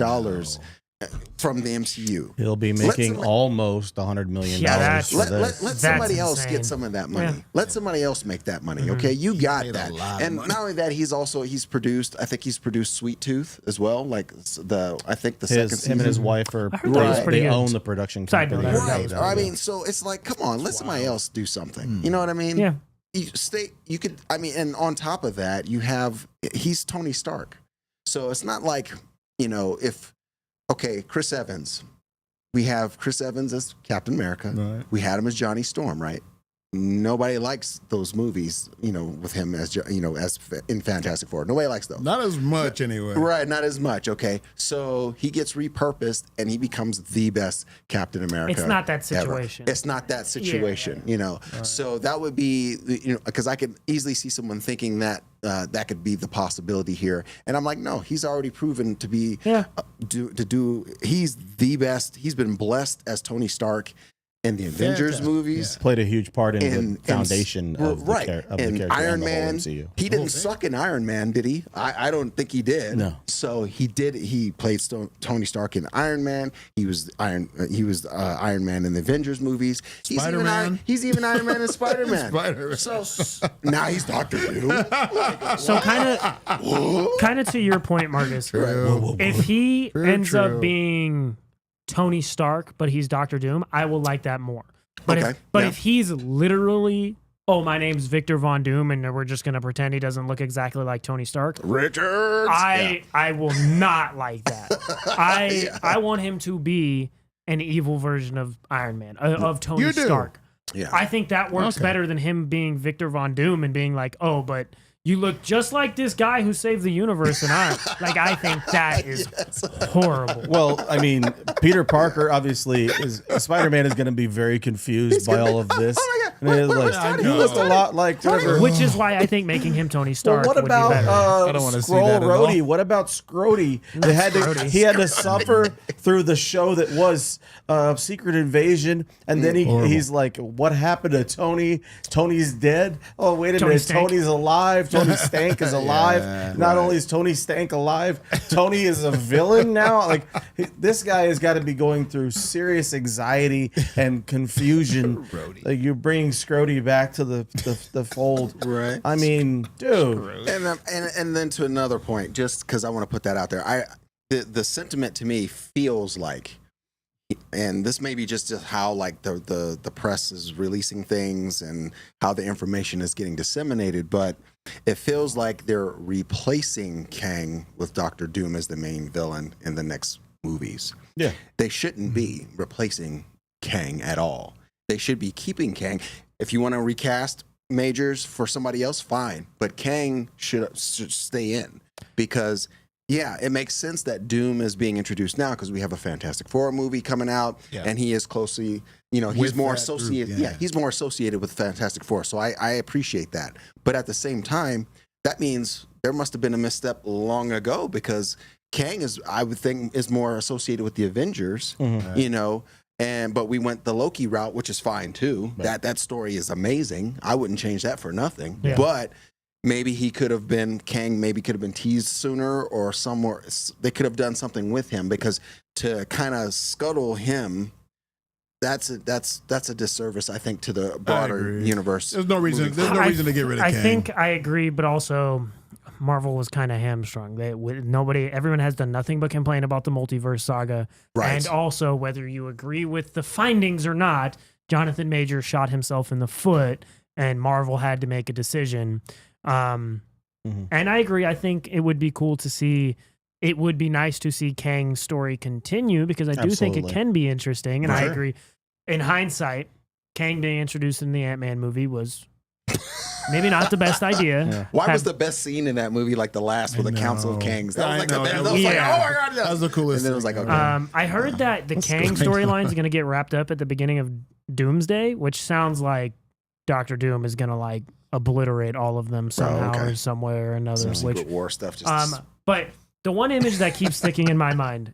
from the MCU. He'll be Let making somebody- almost $100 million. Yeah, that's- for Let this. somebody else insane. get some of that money. Yeah. Let somebody else make that money. Okay, you got made a that. lot of And money. not only that, he's produced. I think he's produced Sweet Tooth as well. Like the second season. Him and his wife are I heard that was pretty they good. own the production Side note, company. I heard that Right. was I mean, so it's like, come on, let somebody else do something. You know what I mean? Yeah. You could. I mean, and on top of that, he's Tony Stark. So it's not like Chris Evans. We have Chris Evans as Captain America. Right. We had him as Johnny Storm, right? nobody likes those movies, with him as in Fantastic Four. Nobody likes those. Not as much anyway. Right, not as much. Okay, so he gets repurposed and he becomes the best Captain America. It's not that ever. situation. It's not that situation, So that would be, because I could easily see someone thinking that that could be the possibility here, and I'm like, no, he's already proven to be he's the best. He's been blessed as Tony Stark in the Avengers movies. Played a huge part in the foundation of the character and and Iron the whole Man. MCU. He didn't suck in Iron Man, did he? I don't think he did. No. So he did. He played Tony Stark in Iron Man. He was Iron Man in the Avengers movies. Spider-Man. He's even Iron Man in Spider-Man. Spider-Man. So now he's Doctor Doom. So kind of to your point, Marcus. If he ends up being Tony Stark, but he's Doctor Doom, I will like that more. But if he's literally, my name's Victor Von Doom, and we're just gonna pretend he doesn't look exactly like Tony Stark, Richards. I will not like that. I want him to be an evil version of Iron Man, of Tony Stark. Yeah. I think that works better than him being Victor Von Doom and being like, but you look just like this guy who saved the universe, and I think that is horrible. Well, I mean, Peter Parker obviously Spider-Man is going to be very confused by all of this. Oh my God. He looks a lot like whatever. Which is why I think making him Tony Stark What would be about better. I don't wanna see that at all. Rhodey? What about Scrody? He had to suffer through the show that was Secret Invasion, and then he's like, "What happened to Tony? Tony's dead. Oh, wait a minute, Stank. Tony's alive. Tony Stank is alive. Not only is Tony Stank alive, Tony is a villain now. Like this guy has got to be going through serious anxiety and confusion. Like you're bringing Scrody back to the fold, Right. I mean, dude. And then to another point, just because I want to put that out there, the sentiment to me feels like, and this may be just how like the press is releasing things and how the information is getting disseminated, but it feels like they're replacing Kang with Doctor Doom as the main villain in the next movies. Yeah. They shouldn't be replacing Kang at all. They should be keeping Kang. If you want to recast Majors for somebody else, fine. But Kang should stay in because, it makes sense that Doom is being introduced now because we have a Fantastic Four movie coming out, and he is closely, he's more associated. He's more associated with Fantastic Four. So I appreciate that. But at the same time, that means there must have been a misstep long ago because Kang I would think, is more associated with the Avengers, but we went the Loki route, which is fine too. Right. That story is amazing. I wouldn't change that for nothing. Yeah. But maybe Kang could have been teased sooner or somewhere. They could have done something with him because to kind of scuttle him, that's a disservice, I think, to the broader universe. There's no reason to get rid of Kang. I think I agree, but also Marvel was kind of hamstrung. Everyone has done nothing but complain about the multiverse saga. Right. And also, whether you agree with the findings or not, Jonathan Majors shot himself in the foot, and Marvel had to make a decision. And I agree. I think it would be cool to see. It would be nice to see Kang's story continue because I do think it can be interesting. And I agree. In hindsight, Kang being introduced in the Ant-Man movie was maybe not the best idea. Yeah. Why was the best scene in that movie like the last with the Council of Kangs? That was like the best. Like, oh my God, that was the coolest. And then it was like, okay. I heard that the Kang storyline is going to get wrapped up at the beginning of Doomsday, which sounds like Doctor Doom is going to like obliterate all of them somehow or somewhere or another. Some Secret War stuff. But the one image that keeps sticking in my mind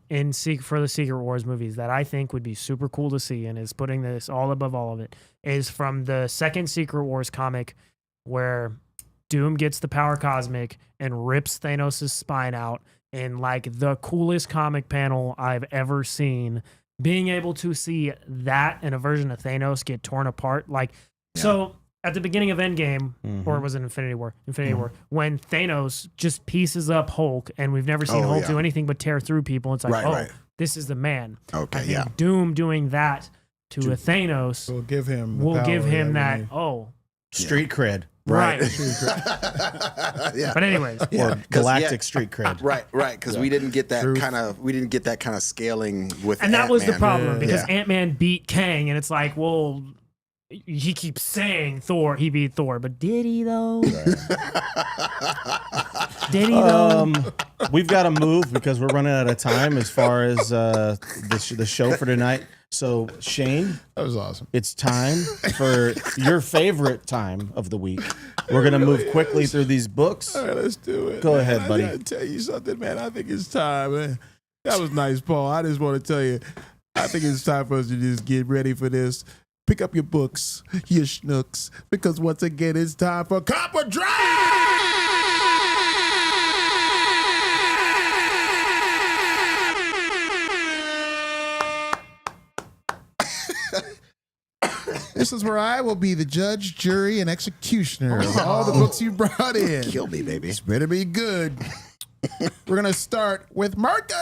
for the Secret Wars movies that I think would be super cool to see and is putting this all above all of it is from the second Secret Wars comic where Doom gets the power cosmic and rips Thanos' spine out in like the coolest comic panel I've ever seen. Being able to see that and a version of Thanos get torn apart. So at the beginning of Endgame, or was it Infinity War? War, when Thanos just pieces up Hulk, and we've never seen Hulk do anything but tear through people. It's like, this is the man. Okay, I think Doom doing that to a Thanos will give him that street cred. Right. But anyways, or galactic street cred. Right. Because we didn't get that kind of scaling with. And that Ant-Man. was the problem because Ant-Man beat Kang, and it's like, well, he keeps saying Thor, he beat Thor, but did he though? Did he though? We've got to move because we're running out of time as far as the show for tonight. So, Shane, That was awesome. it's time for your favorite time of the week. We're going to move quickly through these books. All right, let's do it. Go man. ahead, buddy. I gotta tell you something, man. I think it's time, man. That was nice, Paul. I just want to tell you, I think it's time for us to just get ready for this. Pick up your books, your schnooks, because once again, it's time for Copper Drive! This is where I will be the judge, jury, and executioner of all the books you brought in. Kill me, baby. This better be good. We're going to start with Marcus.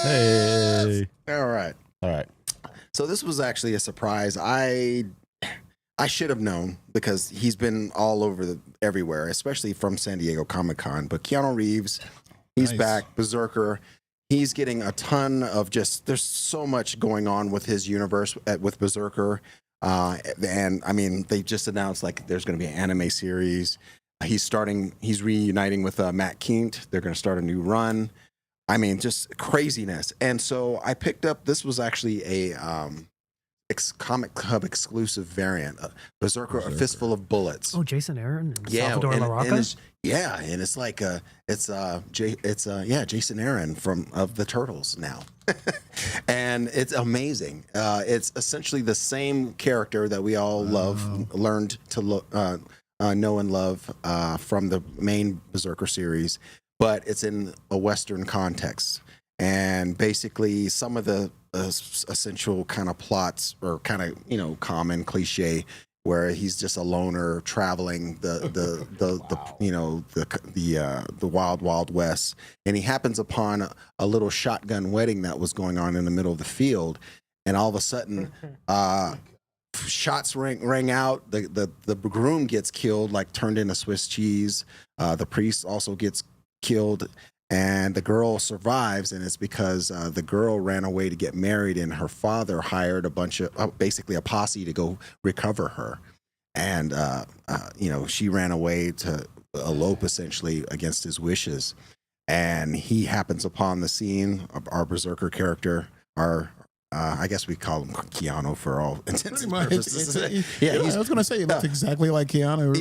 Hey. All right. All right. So this was actually a surprise. I should have known because he's been all over everywhere, especially from San Diego Comic-Con. But Keanu Reeves, he's Nice. back. Berserker. He's getting a ton of there's so much going on with his universe with Berserker. And I mean, they just announced like there's going to be an anime series. He's reuniting with Matt Kint. They're going to start a new run. I mean, just craziness. And so I picked up, this was actually a Comic Hub exclusive variant, Berserker, A Fistful of Bullets. Oh, Jason Aaron and Yeah, Salvador and LaRocca? it's like Jason Aaron of the Turtles now, and it's amazing. It's essentially the same character that we all learned to know and love from the main Berserker series, but it's in a Western context, and basically some of the essential kind of plots or kind of common cliche where he's just a loner traveling the wild, wild west, and he happens upon a little shotgun wedding that was going on in the middle of the field, and all of a sudden, shots rang out. The groom gets killed, like turned into Swiss cheese. The priest also gets killed, and the girl survives, and it's because the girl ran away to get married, and her father hired a bunch of basically a posse to go recover her, and she ran away to elope essentially against his wishes, and he happens upon the scene. Our Berserker character, I guess we call him Keanu for all intents and purposes. I was going to say, it looks exactly like Keanu.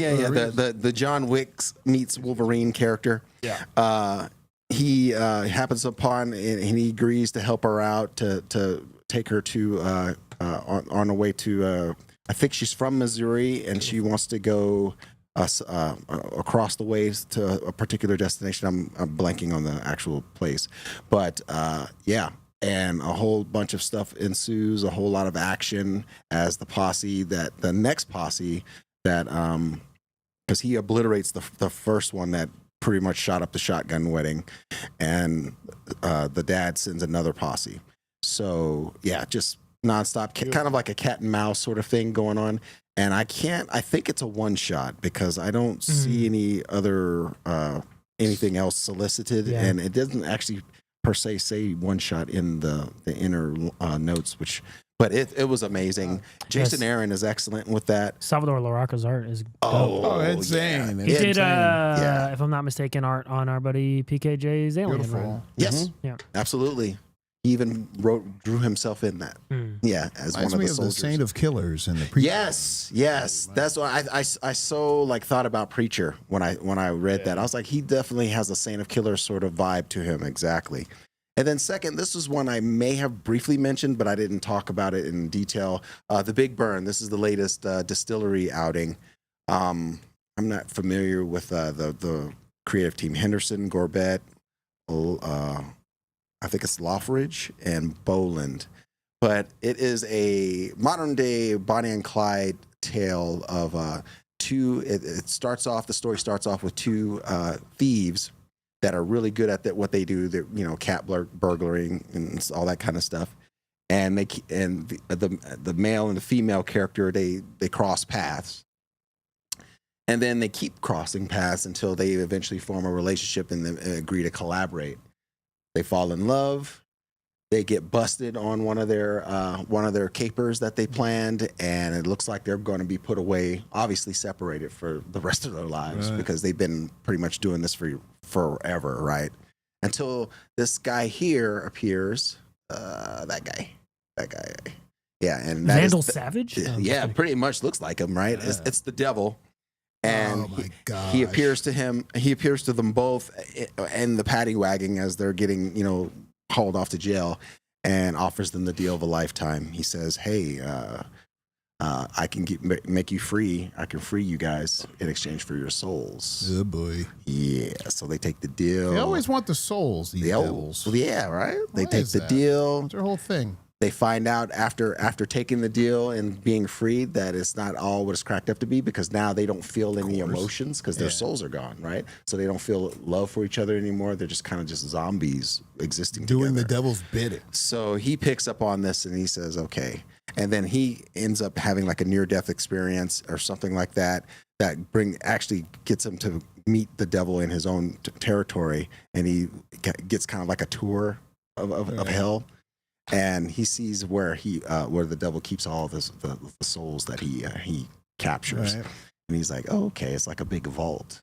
The John Wick meets Wolverine character. Yeah. He happens upon and he agrees to help her out to take her to on the way to I think she's from Missouri and she wants to go across the ways to a particular destination. I'm blanking on the actual place, but and a whole bunch of stuff ensues, a whole lot of action as the next posse that because he obliterates the first one that pretty much shot up the shotgun wedding, and the dad sends another posse. So yeah, just nonstop, kind of like a cat and mouse sort of thing going on. And I think it's a one shot because I don't see any other anything else solicited, and it doesn't actually per se say one shot in the inner notes, but it was amazing. Jason Aaron is excellent with that. Salvador LaRocca's art is dope. Oh, insane. He did, if I'm not mistaken, art on our buddy PKJ's Alien Beautiful. run. Yes, Yeah. absolutely. He even drew himself in that. Yeah, as one of the soldiers. The Saint of Killers in the prequel. Yes. That's why I so thought about Preacher when I read that. I was like, he definitely has a Saint of Killers sort of vibe to him, exactly. And then second, this is one I may have briefly mentioned, but I didn't talk about it in detail. The Big Burn. This is the latest distillery outing. I'm not familiar with the creative team. Henderson, Gorbett, I think it's Lothridge and Boland. But it is a modern day Bonnie and Clyde tale of the story starts off with two thieves that are really good at what they do. They're, cat burglaring and all that kind of stuff. And the male and the female character, they cross paths. And then they keep crossing paths until they eventually form a relationship and agree to collaborate. They fall in love. they get busted on one of their capers that they planned, and it looks like they're going to be put away, obviously separated for the rest of their lives, because they've been pretty much doing this for forever, right? Until this guy here appears, that guy. Yeah, and that Vandal Savage? Yeah, pretty much looks like him, right? Yeah. It's the devil. And Oh my he gosh. appears to him. He appears to them both in the paddy wagon as they're getting, hauled off to jail, and offers them the deal of a lifetime. He says, "Hey, I can make you free. I can free you guys in exchange for your souls." Oh boy. Yeah. So they take the deal. They always want the souls, these devils. Yeah, right. They Why take is the that? deal. It's their whole thing. They find out after taking the deal and being freed that it's not all what it's cracked up to be, because now they don't feel any emotions because their souls are gone, right? So they don't feel love for each other anymore. They're just kind of just zombies existing Doing together. the devil's bidding. So he picks up on this and he says, okay. And then he ends up having like a near-death experience or something like that actually gets him to meet the devil in his own territory, and he gets kind of like a tour of hell. And he sees where the devil keeps all the souls that he captures, Right. and he's like, "Oh, okay, it's like a big vault."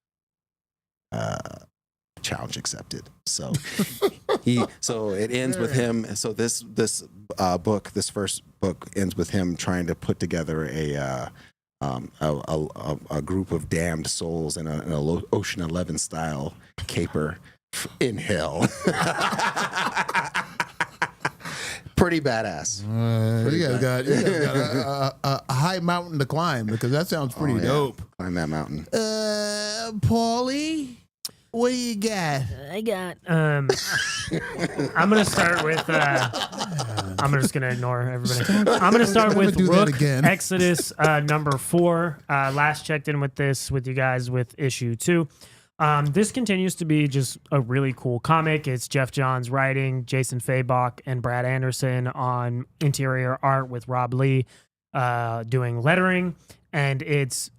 Challenge accepted. So it ends with him. So this first book ends with him trying to put together a group of damned souls in a Ocean 11 style caper in hell. Pretty badass. You guys got a high mountain to climb, because that sounds pretty dope. Climb that mountain. Paulie, what do you got? I got. I'm gonna start with. I'm just gonna ignore everybody. I'm gonna start with do that Rook again. Exodus number 4. Last checked in with this with you guys with issue 2. This continues to be just a really cool comic. It's Jeff Johns writing, Jason Fabok and Brad Anderson on interior art with Rob Lee doing lettering. And it's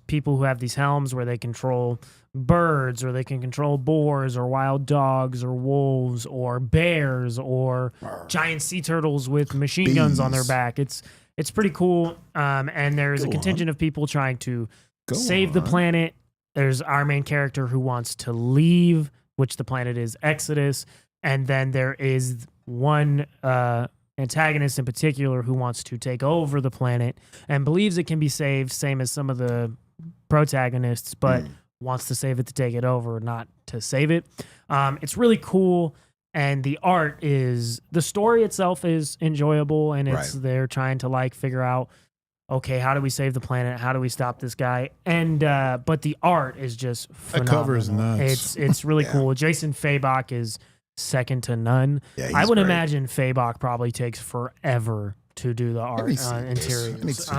people who have these helms where they control birds, or they can control boars or wild dogs or wolves or bears or giant sea turtles with machine guns on their Bees. back. It's pretty cool. And there's a contingent of people trying to save the planet. There's our main character who wants to leave, which the planet is Exodus. And then there is one antagonist in particular who wants to take over the planet and believes it can be saved, same as some of the protagonists, but wants to save it to take it over, not to save it. It's really cool. And the story itself is enjoyable, and they're trying to figure out, okay, how do we save the planet? How do we stop this guy? And but the art is just phenomenal. That cover is nuts. It's really cool. Jason Fabok is second to none. Yeah, I would great. imagine Fabok probably takes forever to do the art interiors.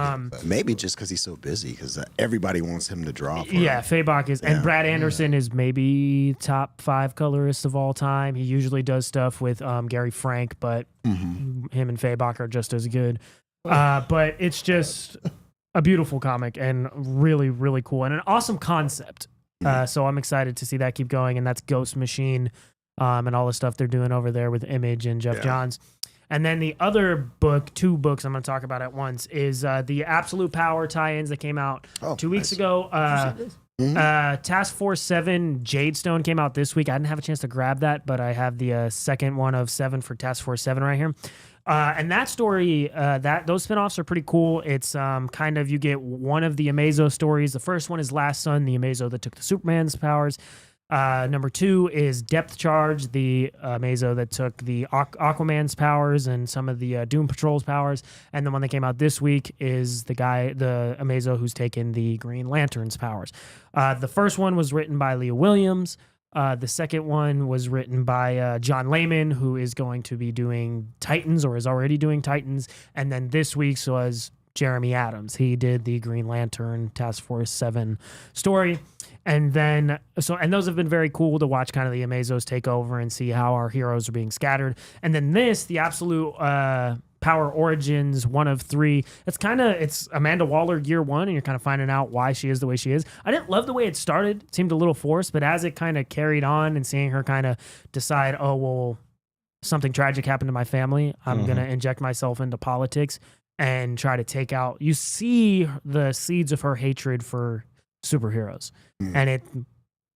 Maybe just because he's so busy, because everybody wants him to draw. Yeah, Fabok is, and Brad Anderson is maybe top 5 colorists of all time. He usually does stuff with Gary Frank, but him and Fabok are just as good. But it's just a beautiful comic and really, really cool, and an awesome concept. So I'm excited to see that keep going, and that's Ghost Machine and all the stuff they're doing over there with Image and Jeff Johns. And then the other two books I'm going to talk about at once is the Absolute Power tie-ins that came out 2 weeks ago. Task Force 7 Jadestone came out this week. I didn't have a chance to grab that, but I have the second one of 7 for Task Force 7 right here. And that story, those spinoffs are pretty cool. It's kind of, you get one of the Amazo stories. The first one is Last Son, the Amazo that took the Superman's powers. Number 2 is Depth Charge, the Amazo that took the Aquaman's powers and some of the Doom Patrol's powers. And the one that came out this week is the Amazo who's taken the Green Lantern's powers. The first one was written by Leah Williams. The second one was written by John Layman, who is going to be doing Titans, or is already doing Titans. And then this week's was Jeremy Adams. He did the Green Lantern Task Force 7 story. And then, and those have been very cool to watch, kind of the Amazos take over and see how our heroes are being scattered. And then the Absolute Power Origins 1 of 3. It's Amanda Waller year 1, and you're kind of finding out why she is the way she is. I didn't love the way it started. It seemed a little forced, but as it kind of carried on and seeing her kind of decide, oh, well, something tragic happened to my family, I'm going to inject myself into politics and try to take out. You see the seeds of her hatred for superheroes, and it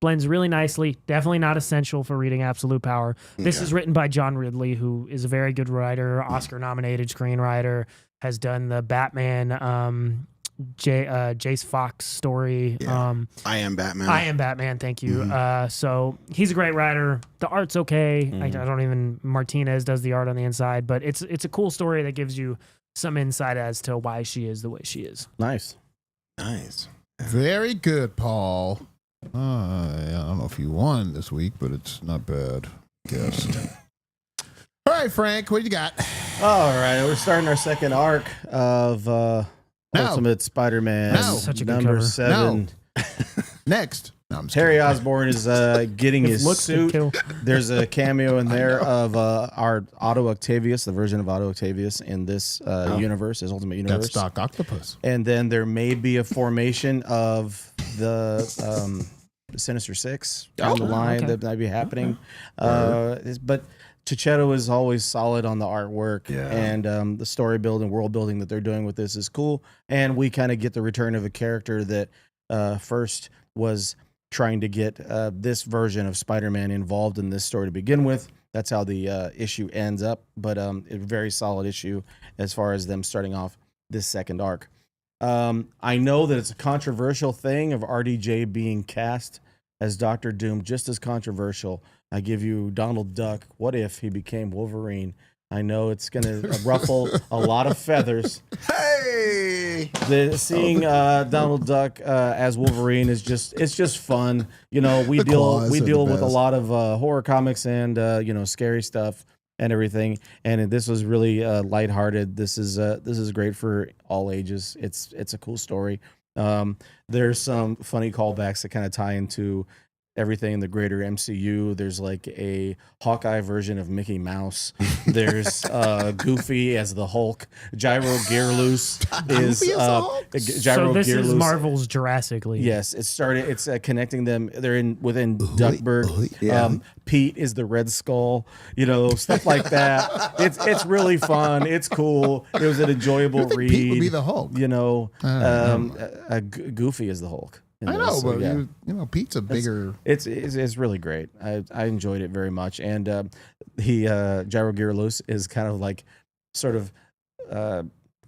blends really nicely. Definitely not essential for reading Absolute Power. This is written by John Ridley, who is a very good writer, Oscar-nominated screenwriter, has done the Batman, Jace Fox story. I Am Batman. I Am Batman, thank you. So he's a great writer. The art's okay. I don't even, Martinez does the art on the inside, but it's a cool story that gives you some insight as to why she is the way she is. Nice. Very good, Paul. I don't know if you won this week, but it's not bad. Guessed. All right, Frank, what do you got? All right, we're starting our second arc of Ultimate Spider-Man. No. Such a good number cover. 7. Next. No, I'm just Harry kidding. Osborn is getting If his looks could suit. kill. There's a cameo in there of our Otto Octavius, the version of Otto Octavius in this universe, his Ultimate Universe. That's Doc Octopus. And then there may be a formation of the Sinister Six down the line that might be happening. But Chichetto is always solid on the artwork, and the story building, world building that they're doing with this is cool. And we kind of get the return of a character that first was trying to get this version of Spider-Man involved in this story to begin with. That's how the issue ends up, but a very solid issue as far as them starting off this second arc. I know that it's a controversial thing of RDJ being cast as Doctor Doom, just as controversial. I give you Donald Duck. What if he became Wolverine? I know it's going to ruffle a lot of feathers. Hey! Seeing Donald Duck as Wolverine is just fun. You know, we The deal claws are the with a best. lot of horror comics and scary stuff and everything. And this was really lighthearted. This is great for all ages. It's a cool story. There's some funny callbacks that kind of tie into everything in the greater MCU. There's like a Hawkeye version of Mickey Mouse. There's Goofy as the Hulk. Gyro Gearloose is Goofy as the Hulk? Gyro So this is Gearloose. Marvel's Jurassic League. Yes, it's connecting them. They're within Duckburg. Yeah. Pete is the Red Skull. Stuff like that. It's really fun. It's cool. It was an enjoyable You think read. Pete would be the Hulk? Goofy is the Hulk. in I this, know, so, but yeah. Pete's a bigger. It's really great. I enjoyed it very much, and Gyro Gearloose is kind of like sort of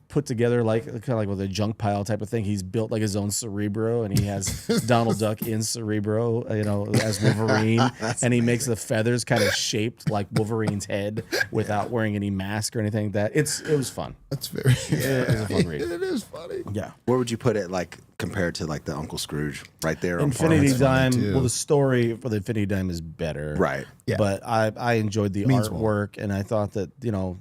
put together like with a junk pile type of thing. He's built like his own Cerebro, and he has Donald Duck in Cerebro, as Wolverine, and he makes the feathers kind of shaped like Wolverine's head without wearing any mask or anything like that. It was fun. That's very. It was a fun read. It is funny. Yeah. Where would you put it, like compared to like the Uncle Scrooge, right there? on Infinity par? Dime. too. Well, the story for the Infinity Dime is better, Right. Yeah. But I enjoyed the Means artwork, and I thought that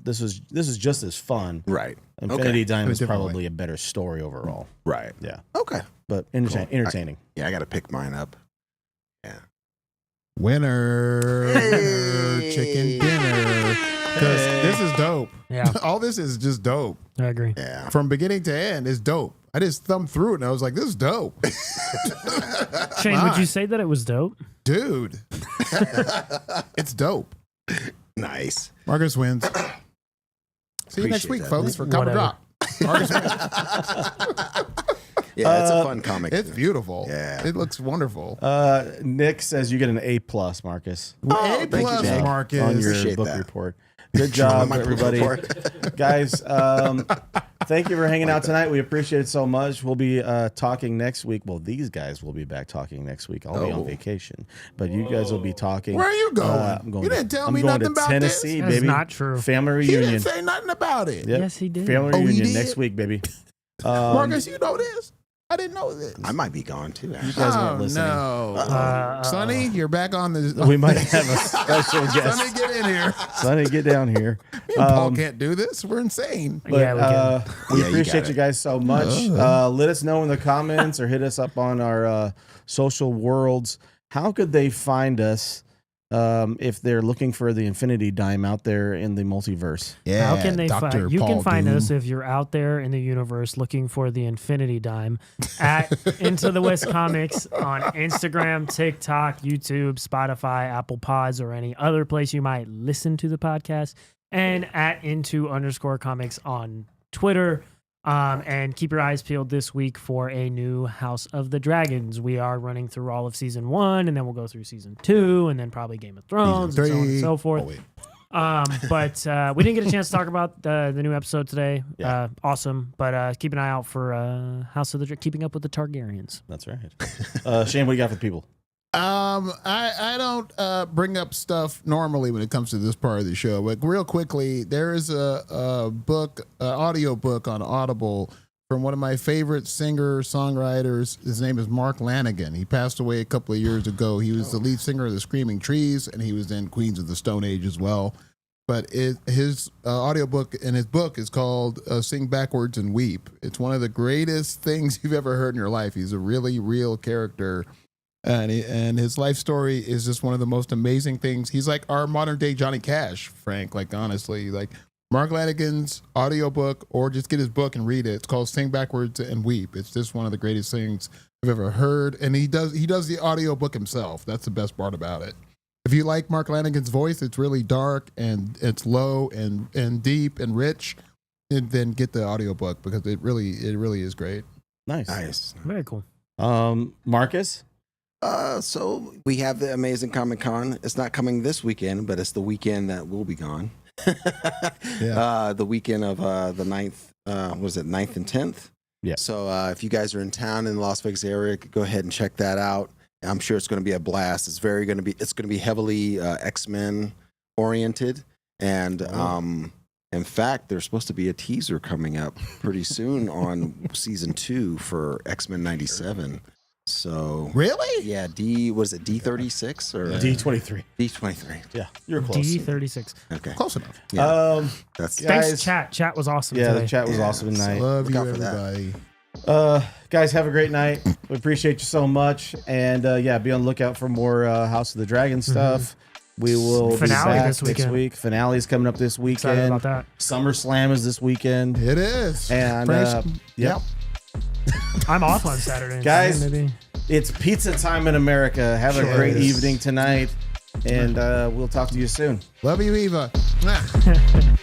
this is just as fun. Right. Infinity Dime In a is different probably a better story overall. Right. Yeah, Okay. but entertaining. Yeah, I got to pick mine up. Winner. Hey. Chicken dinner. Because this is dope. Yeah. All this is just dope. I agree. Yeah. From beginning to end, it's dope. I just thumbed through it and I was like, this is dope. Shane, would you say that it was dope? Dude. It's dope. Nice. Marcus wins. See you next Appreciate week, that, folks, for man. Cover Whatever. Drop. Marcus wins. Yeah, it's a fun comic. It's beautiful. Yeah. It looks wonderful. Nick says you get an A+, Marcus, A thank you, plus, Nick. Marcus. on your Appreciate book that. report. Good job, My book everybody. report. Guys, thank you for hanging out tonight. We appreciate it so much. We'll be talking next week. Well, these guys will be back talking next week. I'll be on vacation, but you guys will be talking. Where are you going? I'm going You didn't tell I'm me going nothing to about Tennessee, That's baby. not true. Family He reunion. didn't say nothing about it. Yep. Yes, he did. Family Oh, he reunion did? next week, baby. Marcus, you know this? I didn't know this. I might be gone too. You Actually. guys weren't listening. No. Sonny, you're back on the. We might have a special Sonny, guest. get in here. Sonny, get down here. Me and Paul can't do this. We're insane. But Yeah, we can. we Yeah, you appreciate got you it. guys so much. Let us know in the comments or hit us up on our social worlds. How could they find us if they're looking for the Infinity Dime out there in the multiverse. Yeah, How can they Dr. find? You Paul can find Doom. us if you're out there in the universe looking for the Infinity Dime at Into the West Comics on Instagram, TikTok, YouTube, Spotify, Apple Pods, or any other place you might listen to the podcast, and at Into_Comics on Twitter. And keep your eyes peeled this week for a new House of the Dragons. We are running through all of season 1, and then we'll go through season 2, and then probably Game of Thrones, and so on and so forth. Oh, wait. But we didn't get a chance to talk about the new episode today. Yeah. Awesome. But keep an eye out for House of the Keeping Up with the Targaryens. That's right. Shane, what do you got for the people? I don't bring up stuff normally when it comes to this part of the show, but real quickly, there is a book, audio book on Audible from one of my favorite singer-songwriters. His name is Mark Lanigan. He passed away a couple of years ago. He was the lead singer of the Screaming Trees, and he was in Queens of the Stone Age as well. But his audiobook and his book is called Sing Backwards and Weep. It's one of the greatest things you've ever heard in your life. He's a really real character. And his life story is just one of the most amazing things. He's like our modern day Johnny Cash, Frank. Like, honestly, like Mark Lanigan's audiobook, or just get his book and read it. It's called Sing Backwards and Weep. It's just one of the greatest things I've ever heard. And he does the audiobook himself. That's the best part about it. If you like Mark Lanigan's voice, it's really dark and it's low and deep and rich. And then get the audiobook because it really is great. Nice. Very cool. Marcus? So we have the Amazing Comic Con. It's not coming this weekend, but it's the weekend that will be gone. Yeah. The weekend of the 9th, was it 9th and 10th? Yeah. So if you guys are in town in the Las Vegas area, go ahead and check that out. I'm sure it's going to be a blast. It's going to be heavily X-Men oriented. And in fact, there's supposed to be a teaser coming up pretty soon on season 2 for X-Men 97. So Really? yeah, was it D36 or D23. D23? Yeah, you're close. D36. Okay, Close enough. yeah, Guys, that's Thanks, chat. Chat was awesome yeah, today. the chat was awesome tonight. Love Look you, out for that. everybody. Guys, have a great night. We appreciate you so much. And yeah, be on the lookout for more House of the Dragon stuff. We will Finale be back this next weekend. week. Finale's coming up this Excited weekend. about that. SummerSlam is this weekend. It is. And Fresh- yep. I'm off on Saturday. Guys, Maybe. It's pizza time in America. Have a Sure great is. evening tonight. And we'll talk to you soon. Love you, Eva. Mwah.